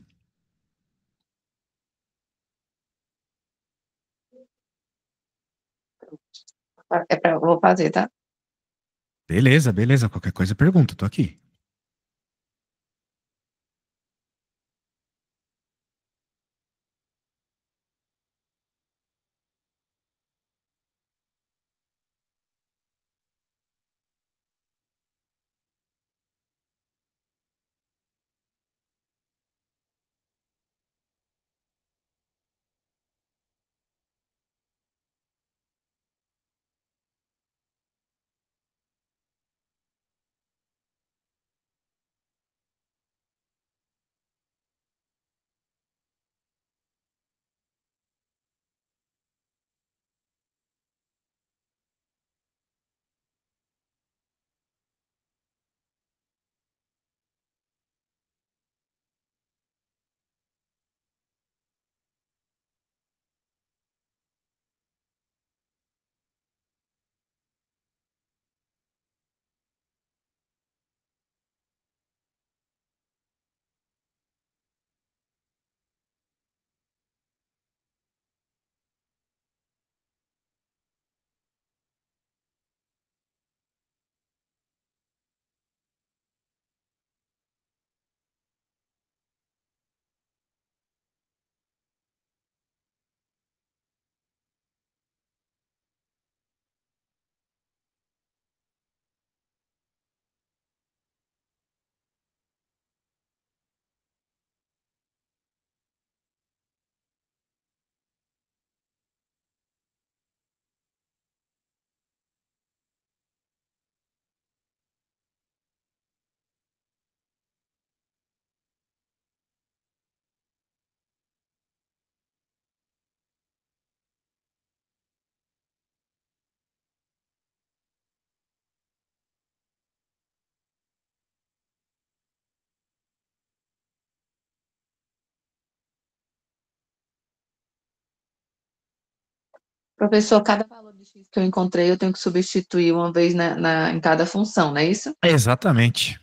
Vou fazer, tá? Beleza, beleza. Qualquer coisa, pergunta, tô aqui. Professor, cada valor de X que eu encontrei, eu tenho que substituir uma vez em cada função, não é isso? Exatamente.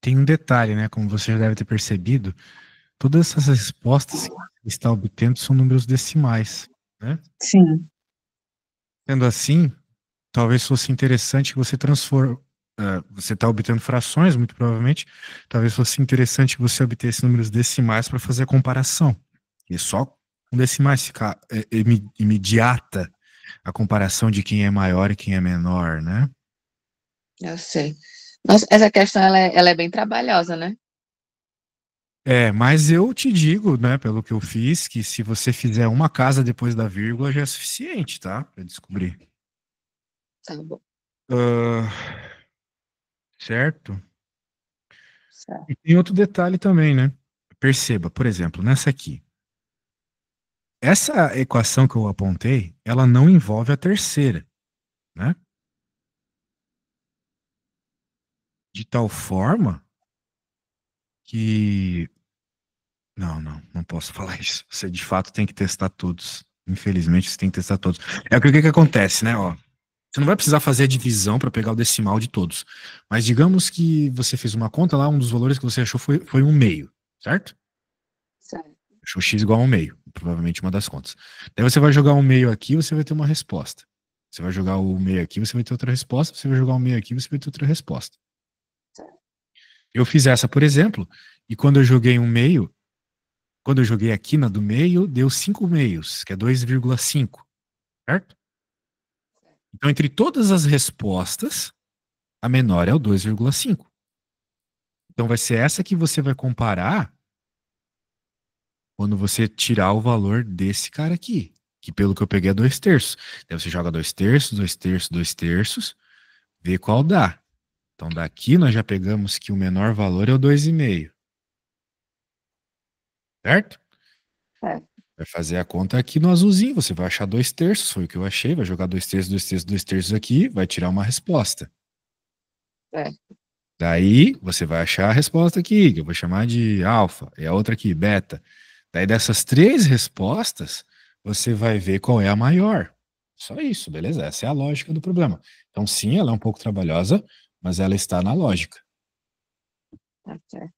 tem um detalhe, né? Como você já deve ter percebido, todas essas respostas que você está obtendo são números decimais, né? Sim. Sendo assim, talvez fosse interessante que você transforme. Você está obtendo frações, muito provavelmente. Talvez fosse interessante que você obtesse números decimais para fazer a comparação. E só com decimais ficar imediata a comparação de quem é maior e quem é menor, né? Eu sei. Nossa, essa questão ela é bem trabalhosa, né? Mas eu te digo, né, pelo que eu fiz, que se você fizer uma casa depois da vírgula já é suficiente, tá? Para descobrir. Tá bom. Ah, certo? Certo. E tem outro detalhe também, né? Perceba, por exemplo, nessa aqui. Essa equação que eu apontei, ela não envolve a terceira, né? De tal forma que. Não posso falar isso. Você de fato tem que testar todos. Infelizmente, você tem que testar todos. É porque o que que acontece, né? Ó, você não vai precisar fazer a divisão para pegar o decimal de todos. Mas digamos que você fez uma conta lá, um dos valores que você achou foi um meio, certo? Certo. Achou x igual a um meio, provavelmente uma das contas. Daí você vai jogar um meio aqui, você vai ter uma resposta. Você vai jogar o meio aqui, você vai ter outra resposta. Você vai jogar o meio aqui, você vai ter outra resposta. Eu fiz essa, por exemplo, e quando eu joguei um meio, quando eu joguei aqui na do meio, deu 5 meios, que é 2,5, certo? Então, entre todas as respostas, a menor é o 2,5. Então, vai ser essa que você vai comparar quando você tirar o valor desse cara aqui, que pelo que eu peguei é 2 terços. Daí você joga 2 terços, 2 terços, 2 terços, vê qual dá. Então, daqui nós já pegamos que o menor valor é o 2,5, certo? Certo. Vai fazer a conta aqui no azulzinho, você vai achar 2 terços, foi o que eu achei, vai jogar 2 terços, 2 terços, 2 terços aqui, vai tirar uma resposta. Certo. Daí você vai achar a resposta aqui, que eu vou chamar de alfa, e a outra aqui, beta. Daí dessas três respostas, você vai ver qual é a maior. Só isso, beleza? Essa é a lógica do problema. Então, sim, ela é um pouco trabalhosa, mas ela está na lógica. Tá certo.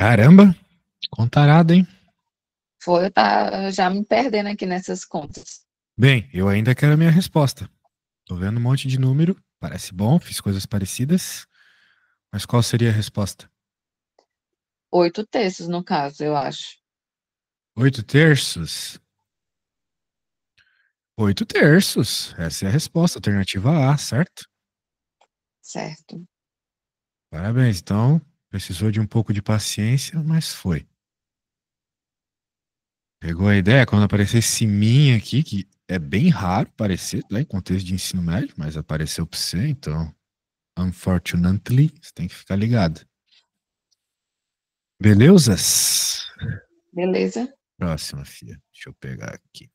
Caramba, contarada, hein? Foi, eu tá já me perdendo aqui nessas contas. Bem, eu ainda quero a minha resposta. Tô vendo um monte de número, parece bom, fiz coisas parecidas, mas qual seria a resposta? 8 terços, no caso, eu acho. 8 terços? 8 terços, essa é a resposta, alternativa A, certo? Certo. Parabéns, então, precisou de um pouco de paciência, mas foi. Pegou a ideia quando apareceu esse min aqui, que é bem raro aparecer, né, em contexto de ensino médio, mas apareceu para você, então, unfortunately, você tem que ficar ligado. Beleusas? Beleza? Próxima, filha. Deixa eu pegar aqui.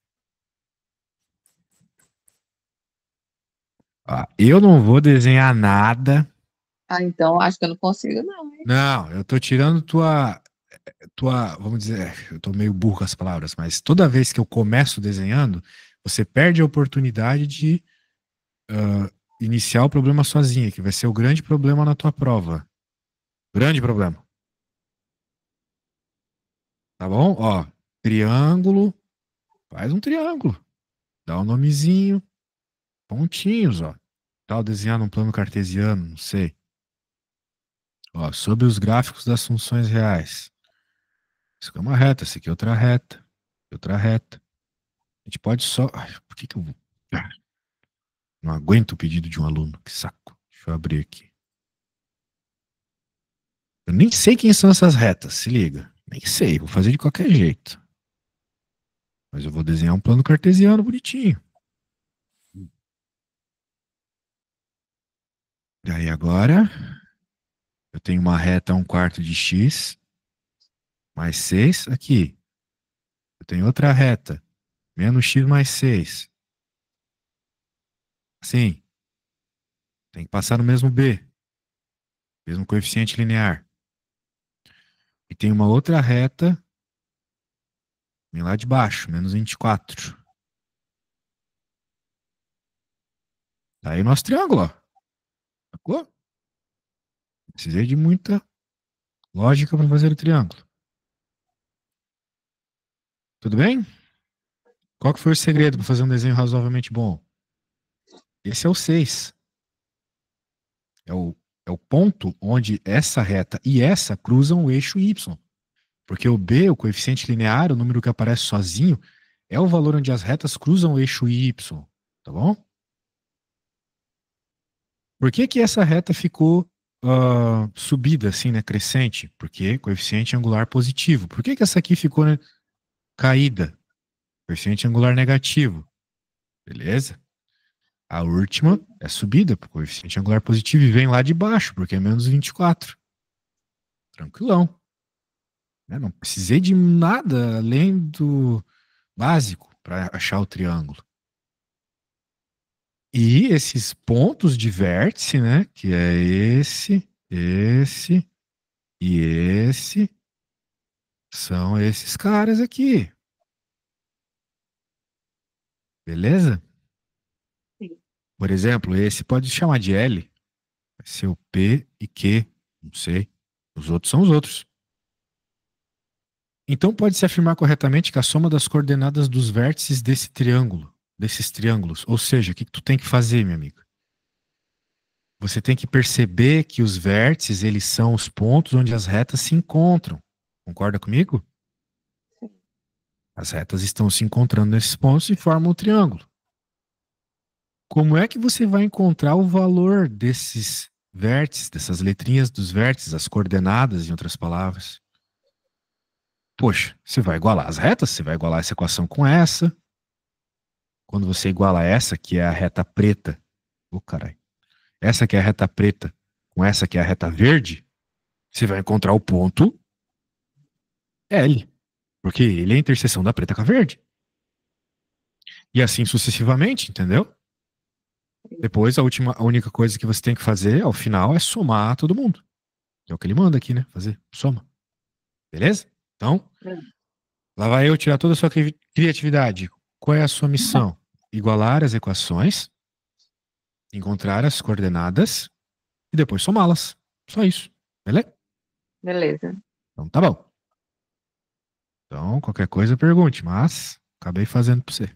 Ah, eu não vou desenhar nada. Ah, então acho que eu não consigo, não, hein? Não, eu tô tirando vamos dizer, eu tô meio burro com as palavras, mas toda vez que eu começo desenhando, você perde a oportunidade de iniciar o problema sozinha, que vai ser o grande problema na tua prova. Grande problema. Tá bom? Ó, triângulo, faz um triângulo. Dá um nomezinho, pontinhos, ó. Tal desenhar num plano cartesiano, não sei. Ó, sobre os gráficos das funções reais. Isso aqui é uma reta, isso aqui é outra reta, outra reta. A gente pode só. Ai, por que que eu. Não aguento o pedido de um aluno, que saco. Deixa eu abrir aqui. Eu nem sei quem são essas retas, se liga. Nem sei, vou fazer de qualquer jeito. Mas eu vou desenhar um plano cartesiano bonitinho. Daí agora, eu tenho uma reta 1/4 de x mais 6 aqui. Eu tenho outra reta, menos x mais 6. Assim, tem que passar no mesmo b, mesmo coeficiente linear. E tem uma outra reta, vem lá de baixo, menos 24. Tá aí o nosso triângulo, ó. Sacou? Precisei de muita lógica para fazer o triângulo. Tudo bem? Qual que foi o segredo para fazer um desenho razoavelmente bom? Esse é o 6. É o ponto onde essa reta e essa cruzam o eixo Y. Porque o B, o coeficiente linear, o número que aparece sozinho, é o valor onde as retas cruzam o eixo Y. Tá bom? Por que que essa reta ficou subida, assim, né, crescente? Porque coeficiente angular positivo. Por que que essa aqui ficou, né, caída? Coeficiente angular negativo. Beleza? A última é subida, por coeficiente angular positivo, e vem lá de baixo, porque é menos 24. Tranquilão. Né? Não precisei de nada além do básico para achar o triângulo. E esses pontos de vértice, né? Que é esse e esse, são esses caras aqui. Beleza? Sim. Por exemplo, esse pode chamar de L. Vai ser o P e Q. Não sei. Os outros são os outros. Então pode-se afirmar corretamente que a soma das coordenadas dos vértices desse triângulo, desses triângulos, ou seja, o que tu tem que fazer, minha amiga? Você tem que perceber que os vértices, eles são os pontos onde as retas se encontram. Concorda comigo? As retas estão se encontrando nesses pontos e formam o triângulo. Como é que você vai encontrar o valor desses vértices, dessas letrinhas dos vértices, as coordenadas, em outras palavras? Poxa, você vai igualar as retas, você vai igualar essa equação com essa. Quando você iguala essa, que é a reta preta, caralho, essa que é a reta preta com essa que é a reta verde, você vai encontrar o ponto L, porque ele é a interseção da preta com a verde. E assim sucessivamente, entendeu? Depois, a única coisa que você tem que fazer ao final é somar todo mundo. É o que ele manda aqui, né? Fazer, soma. Beleza? Então, lá vai eu tirar toda a sua criatividade. Qual é a sua missão? Igualar as equações, encontrar as coordenadas e depois somá-las. Só isso. Beleza? Beleza. Então tá bom. Então, qualquer coisa, pergunte, mas acabei fazendo pra você.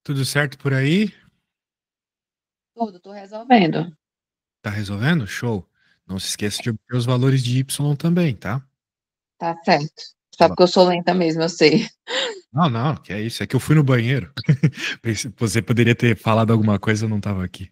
Tudo certo por aí? Tudo, tô resolvendo. Tá resolvendo? Show. Não se esqueça de obter os valores de Y também, tá? Tá certo. Só Va- porque eu sou lenta mesmo, eu sei. Não, não, que é isso. É que eu fui no banheiro. Você poderia ter falado alguma coisa, eu não tava aqui.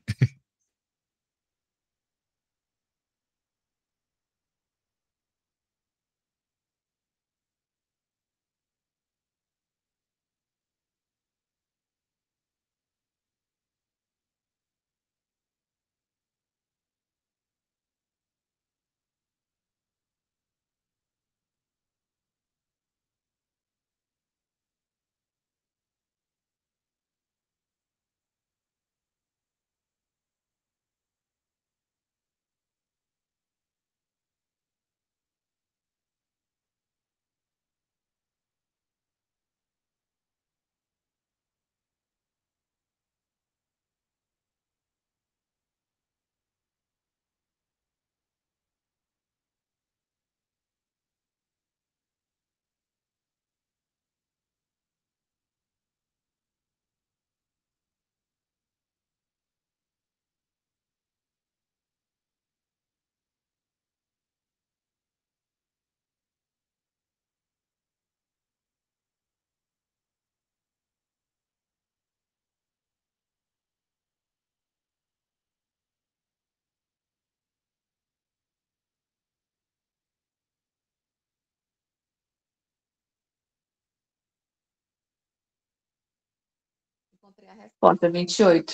Encontrei a resposta, 28.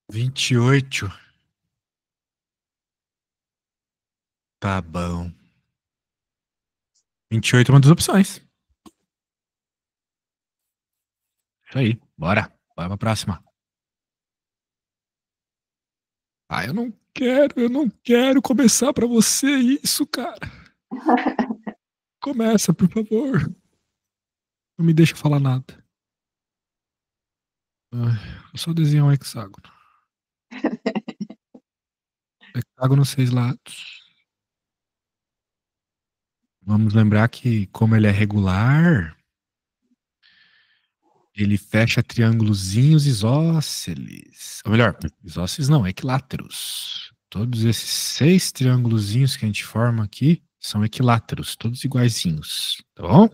28. Tá bom. 28 é uma das opções. Isso aí. Bora. Bora pra próxima. Ah, eu não quero começar pra você isso, cara. Começa, por favor. Não me deixa falar nada. Eu só desenhar um hexágono. Hexágono 6 lados. Vamos lembrar que, como ele é regular, ele fecha triângulozinhos isósceles. Ou melhor, isósceles não, equiláteros. Todos esses 6 triângulozinhos que a gente forma aqui são equiláteros, todos iguaizinhos. Tá bom?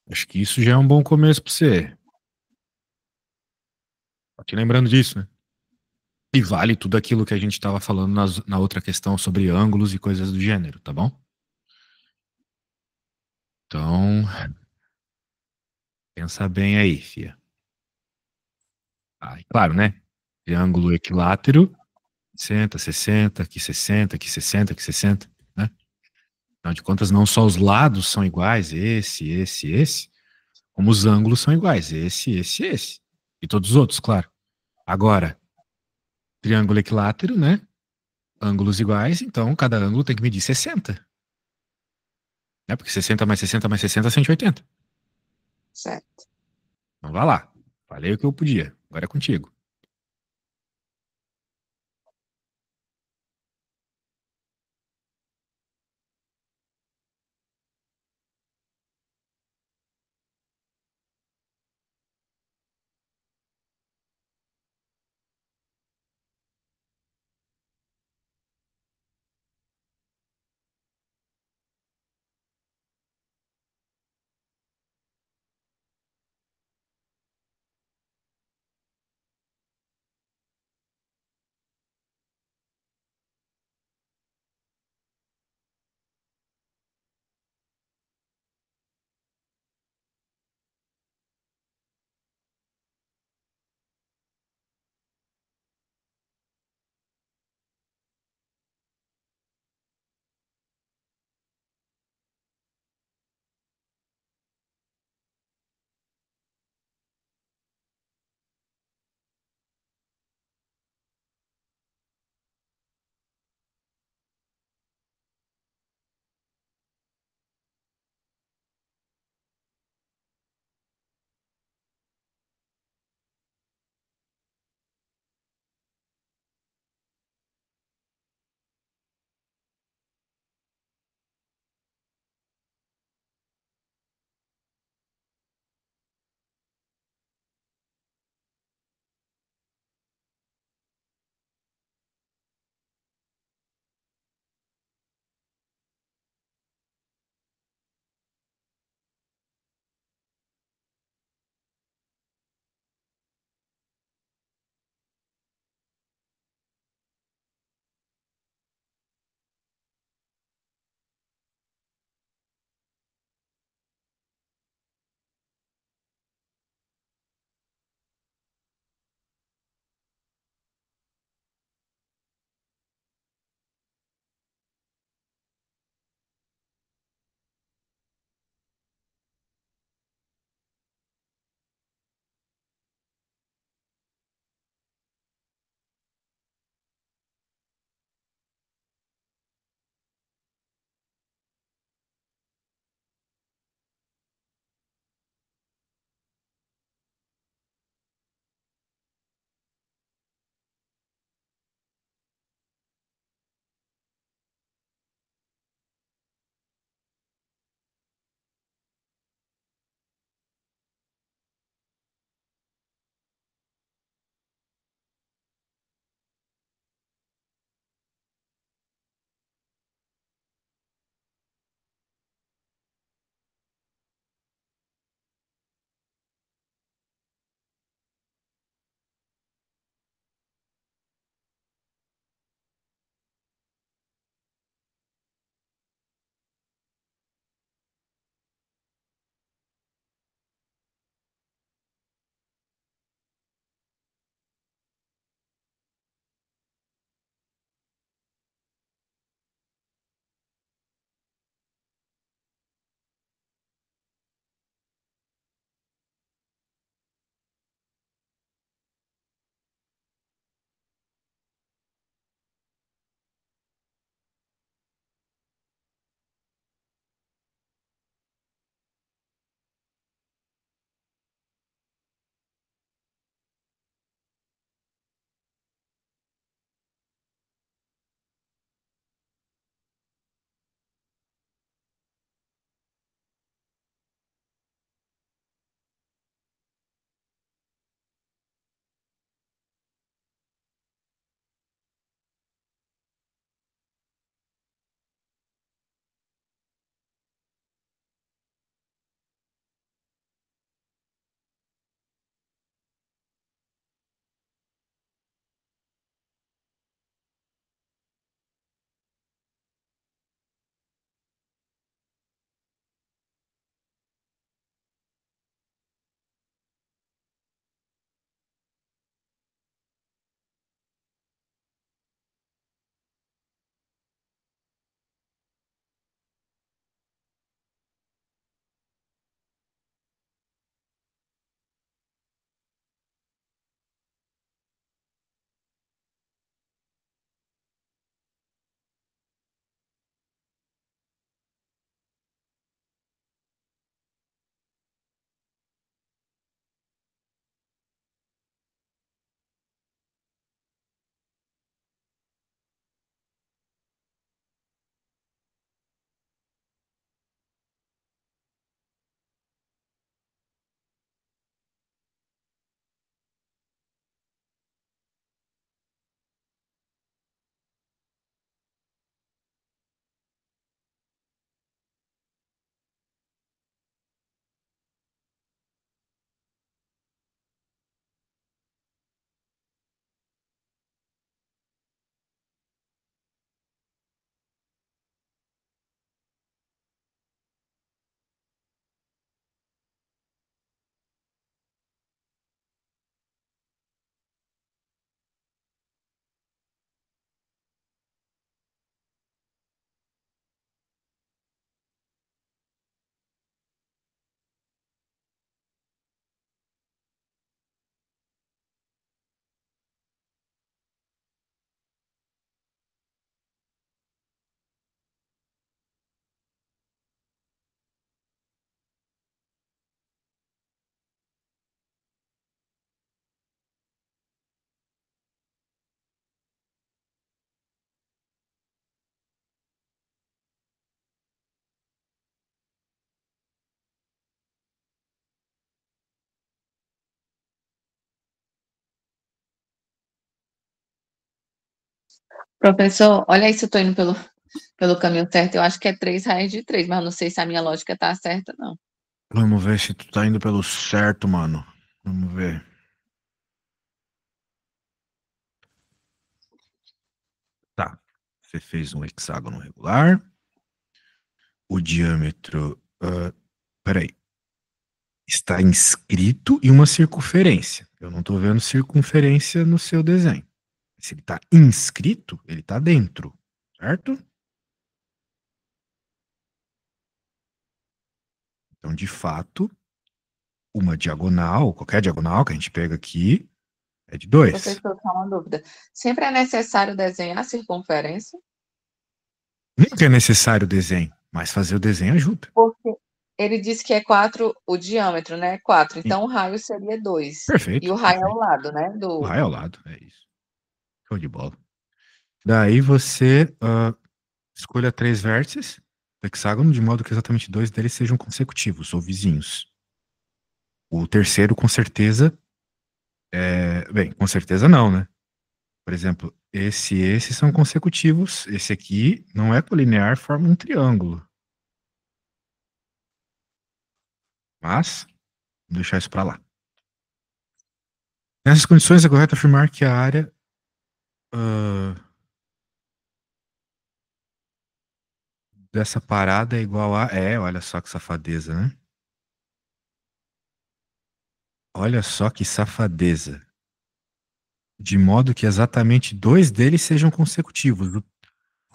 Acho que isso já é um bom começo para você. Aqui lembrando disso, né? E vale tudo aquilo que a gente estava falando na outra questão sobre ângulos e coisas do gênero, tá bom? Então, pensa bem aí, fia. Ah, e claro, né? Triângulo equilátero, 60, 60, aqui 60, aqui 60, aqui 60, né? Afinal de contas, não só os lados são iguais, esse, como os ângulos são iguais, esse. E todos os outros, claro. Agora, triângulo equilátero, né? Ângulos iguais, então cada ângulo tem que medir 60, né? Porque 60 mais 60 mais 60 é 180. Certo. Então vai lá. Falei o que eu podia. Agora é contigo. Professor, olha aí se eu tô indo pelo caminho certo. Eu acho que é 3 raiz de 3, mas eu não sei se a minha lógica tá certa, não. Vamos ver se tu tá indo pelo certo, mano. Vamos ver. Tá. Você fez um hexágono regular. O diâmetro. Peraí. Está inscrito em uma circunferência. Eu não estou vendo circunferência no seu desenho. Se ele está inscrito, ele está dentro, certo? Então, de fato, uma diagonal, qualquer diagonal que a gente pega aqui, é de 2. Professor, só uma dúvida. Sempre é necessário desenhar a circunferência? Nunca é necessário o desenho, mas fazer o desenho ajuda. Porque ele disse que é 4 o diâmetro, né? 4. E- Então o raio seria 2. E Perfeito, o raio é o perfeito. lado, né? O raio ao lado, é isso. Show de bola. Daí você escolha 3 vértices do hexágono, de modo que exatamente 2 deles sejam consecutivos ou vizinhos. O terceiro, com certeza, bem, com certeza não, né? Por exemplo, esse e esse são consecutivos. Esse aqui não é colinear, forma um triângulo. Mas, vou deixar isso para lá. Nessas condições, é correto afirmar que a área dessa parada é igual a. Olha só que safadeza, né? Olha só que safadeza. De modo que exatamente 2 deles sejam consecutivos.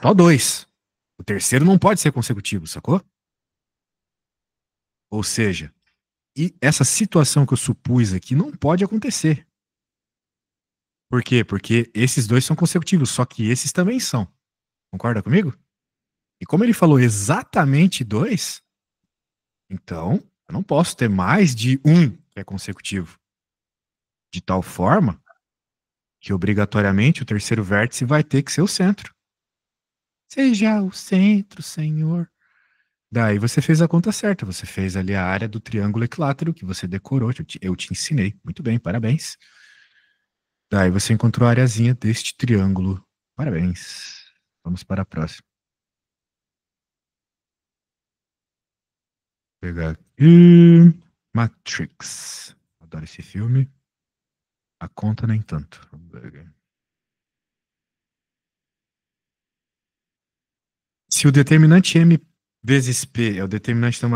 Só 2. O terceiro não pode ser consecutivo, sacou? Ou seja, e essa situação que eu supus aqui não pode acontecer. Por quê? Porque esses dois são consecutivos, só que esses também são. Concorda comigo? E como ele falou exatamente 2, então eu não posso ter mais de um que é consecutivo. De tal forma que obrigatoriamente o terceiro vértice vai ter que ser o centro. Seja o centro, Senhor. Daí você fez a conta certa, você fez ali a área do triângulo equilátero que você decorou, eu te ensinei. Muito bem, parabéns. Daí você encontrou a areazinha deste triângulo. Parabéns. Vamos para a próxima. Vou pegar aqui. Matrix. Adoro esse filme. A conta nem tanto. Vamos ver aqui. Se o determinante M vezes P é o determinante da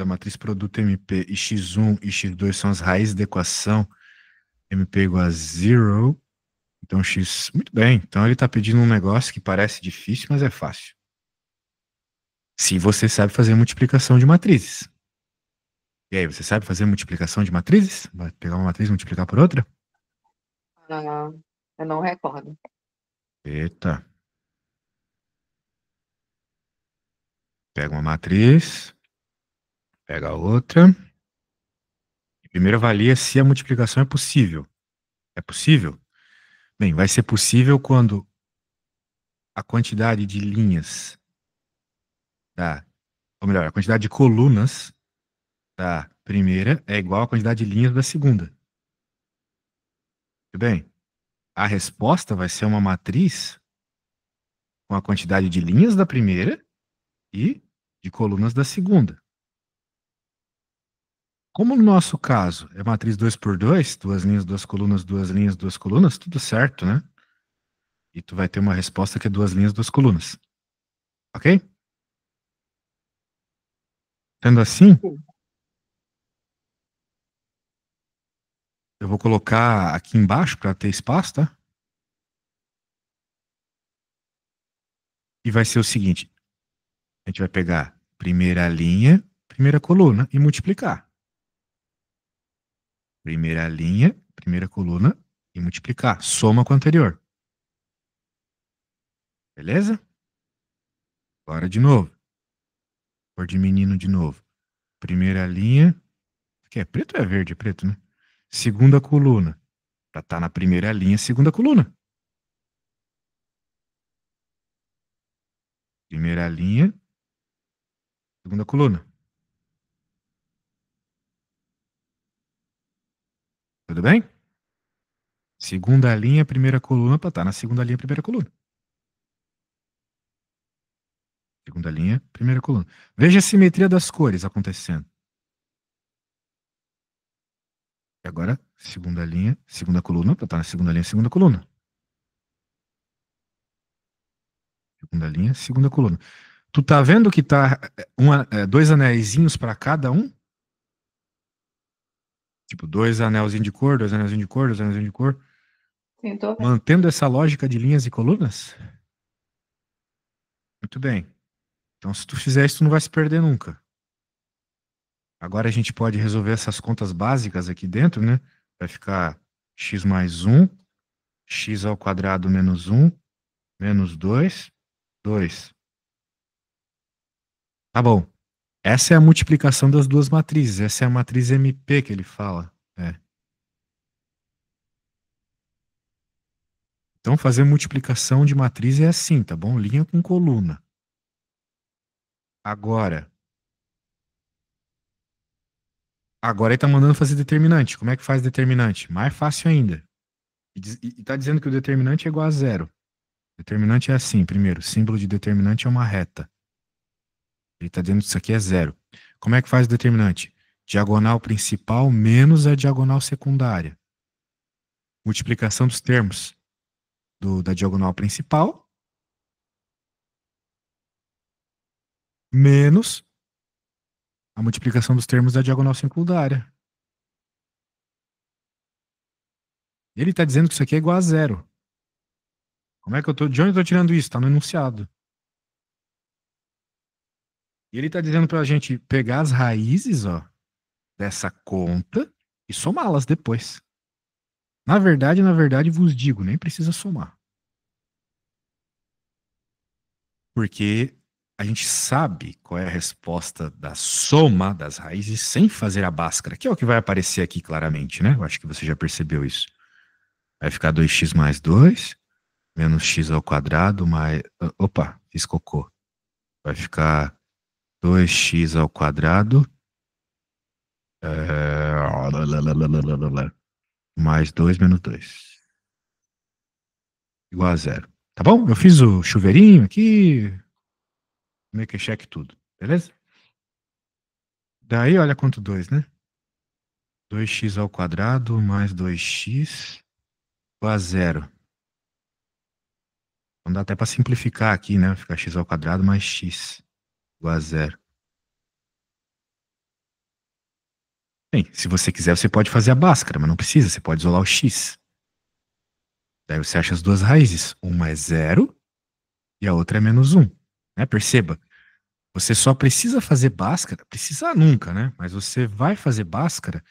matriz produto MP e x1 e x2 são as raízes da equação MP igual a zero, então x. Muito bem. Então ele está pedindo um negócio que parece difícil, mas é fácil. Se você sabe fazer multiplicação de matrizes. E aí, você sabe fazer multiplicação de matrizes? Vai pegar uma matriz e multiplicar por outra? Ah, eu não recordo. Eita. Pega uma matriz, pega a outra. E primeiro avalia se a multiplicação é possível. É possível? Bem, vai ser possível quando a quantidade de linhas da, ou melhor, a quantidade de colunas da primeira é igual à quantidade de linhas da segunda. Tudo bem? A resposta vai ser uma matriz com a quantidade de linhas da primeira e de colunas da segunda. Como no nosso caso é matriz 2 por 2, duas linhas, duas linhas, duas colunas, tudo certo, né? E tu vai ter uma resposta que é duas linhas, duas colunas. Ok? Sendo assim, Sim. eu vou colocar aqui embaixo para ter espaço, tá? E vai ser o seguinte: a gente vai pegar primeira linha, primeira coluna e multiplicar. Primeira linha, primeira coluna e multiplicar. Soma com a anterior. Beleza? Agora de novo. Cor de menino de novo. Primeira linha. Que é preto ou é verde? É preto, né? Segunda coluna. Pra estar na primeira linha, segunda coluna. Primeira linha, segunda coluna. Tudo bem? Segunda linha, primeira coluna, para estar na segunda linha, primeira coluna. Segunda linha, primeira coluna. Veja a simetria das cores acontecendo. E agora, segunda linha, segunda coluna, para estar na segunda linha, segunda coluna. Segunda linha, segunda coluna. Tu tá vendo que tá dois anéisinhos para cada um? Tipo, dois anelzinhos de cor, dois anelzinhos de cor, dois anelzinhos de cor. Sim, tô vendo. Mantendo essa lógica de linhas e colunas? Muito bem. Então, se tu fizer isso, tu não vai se perder nunca. Agora a gente pode resolver essas contas básicas aqui dentro, né? Vai ficar x mais 1, x ao quadrado menos 1, menos 2, 2. Tá bom. Essa é a multiplicação das duas matrizes. Essa é a matriz MP que ele fala. É. Então, fazer multiplicação de matriz é assim, tá bom? Linha com coluna. Agora ele tá mandando fazer determinante. Como é que faz determinante? Mais fácil ainda. E tá dizendo que o determinante é igual a zero. Determinante é assim, primeiro, o símbolo de determinante é uma reta. Ele está dizendo que isso aqui é zero. Como é que faz o determinante? Diagonal principal menos a diagonal secundária. Multiplicação dos termos da diagonal principal menos a multiplicação dos termos da diagonal secundária. Ele está dizendo que isso aqui é igual a zero. Como é que de onde eu estou tirando isso? Está no enunciado. E ele está dizendo para a gente pegar as raízes, ó, dessa conta e somá-las depois. Na verdade, vos digo, nem precisa somar. Porque a gente sabe qual é a resposta da soma das raízes sem fazer a báscara, que é o que vai aparecer aqui claramente, né? Eu acho que você já percebeu isso. Vai ficar 2x mais 2, menos x ao quadrado, mais... Opa, fiz cocô. Vai ficar 2x ao quadrado, mais 2 menos 2. Igual a zero. Tá bom? Eu fiz o chuveirinho aqui, make check tudo, beleza? Daí, olha quanto 2, né? 2x ao quadrado mais 2x igual a zero. Não dá até para simplificar aqui, né? Ficar x ao quadrado mais x igual a zero. Bem, se você quiser, você pode fazer a báscara, mas não precisa, você pode isolar o x. Daí você acha as duas raízes. Uma é zero e a outra é menos 1. Né? Perceba, você só precisa fazer báscara, precisa nunca, né? Mas você vai fazer báscara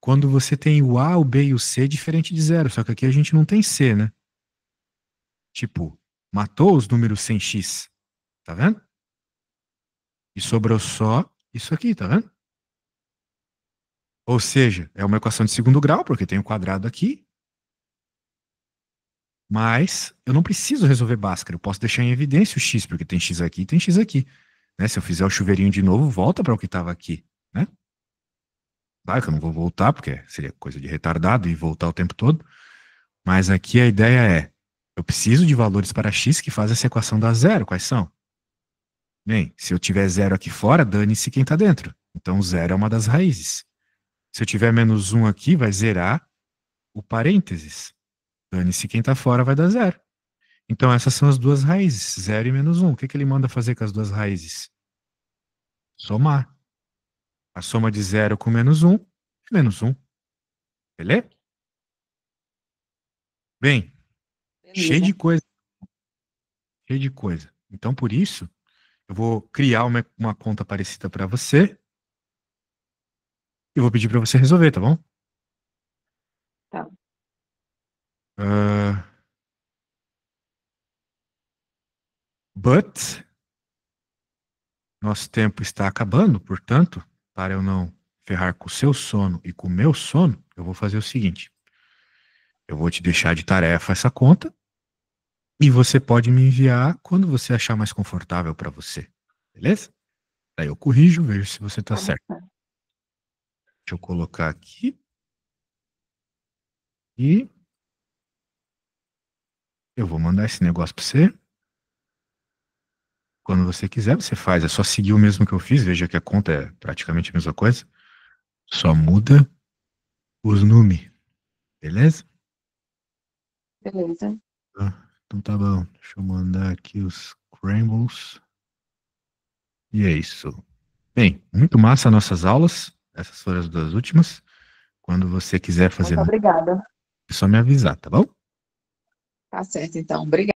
quando você tem o A, o B e o C diferente de zero. Só que aqui a gente não tem C, né? Tipo, matou os números sem x. Tá vendo? E sobrou só isso aqui, tá vendo? Ou seja, é uma equação de segundo grau, porque tem um quadrado aqui. Mas eu não preciso resolver Bhaskara. Eu posso deixar em evidência o x, porque tem x aqui e tem x aqui. Né? Se eu fizer o chuveirinho de novo, volta para o que estava aqui. Né? Claro que eu não vou voltar, porque seria coisa de retardado e voltar o tempo todo. Mas aqui a ideia é, eu preciso de valores para x que fazem essa equação dar zero. Quais são? Bem, se eu tiver zero aqui fora, dane-se quem está dentro. Então, zero é uma das raízes. Se eu tiver menos 1 aqui, vai zerar o parênteses. Dane-se quem está fora, vai dar zero. Então, essas são as duas raízes, zero e menos 1. O que, que ele manda fazer com as duas raízes? Somar. A soma de zero com menos 1 é menos 1. Beleza? Bem, cheio Beleza. de coisa. Cheio de coisa. Então, por isso, eu vou criar uma conta parecida para você e vou pedir para você resolver, tá bom? Tá. Uh, but nosso tempo está acabando, portanto, para eu não ferrar com o seu sono e com o meu sono, eu vou fazer o seguinte. Eu vou te deixar de tarefa essa conta e você pode me enviar quando você achar mais confortável para você. Beleza? Daí eu corrijo, vejo se você está Tá bom. certo. Deixa eu colocar aqui. E Eu vou mandar esse negócio para você. Quando você quiser, você faz. É só seguir o mesmo que eu fiz. Veja que a conta é praticamente a mesma coisa. Só muda os números. Beleza? Beleza. Então tá bom. Deixa eu mandar aqui os crumbles. E é isso. Bem, muito massa nossas aulas. Essas foram as duas últimas. Quando você quiser fazer, Muito obrigada. é só me avisar, tá bom? Tá certo, então. Obrigada.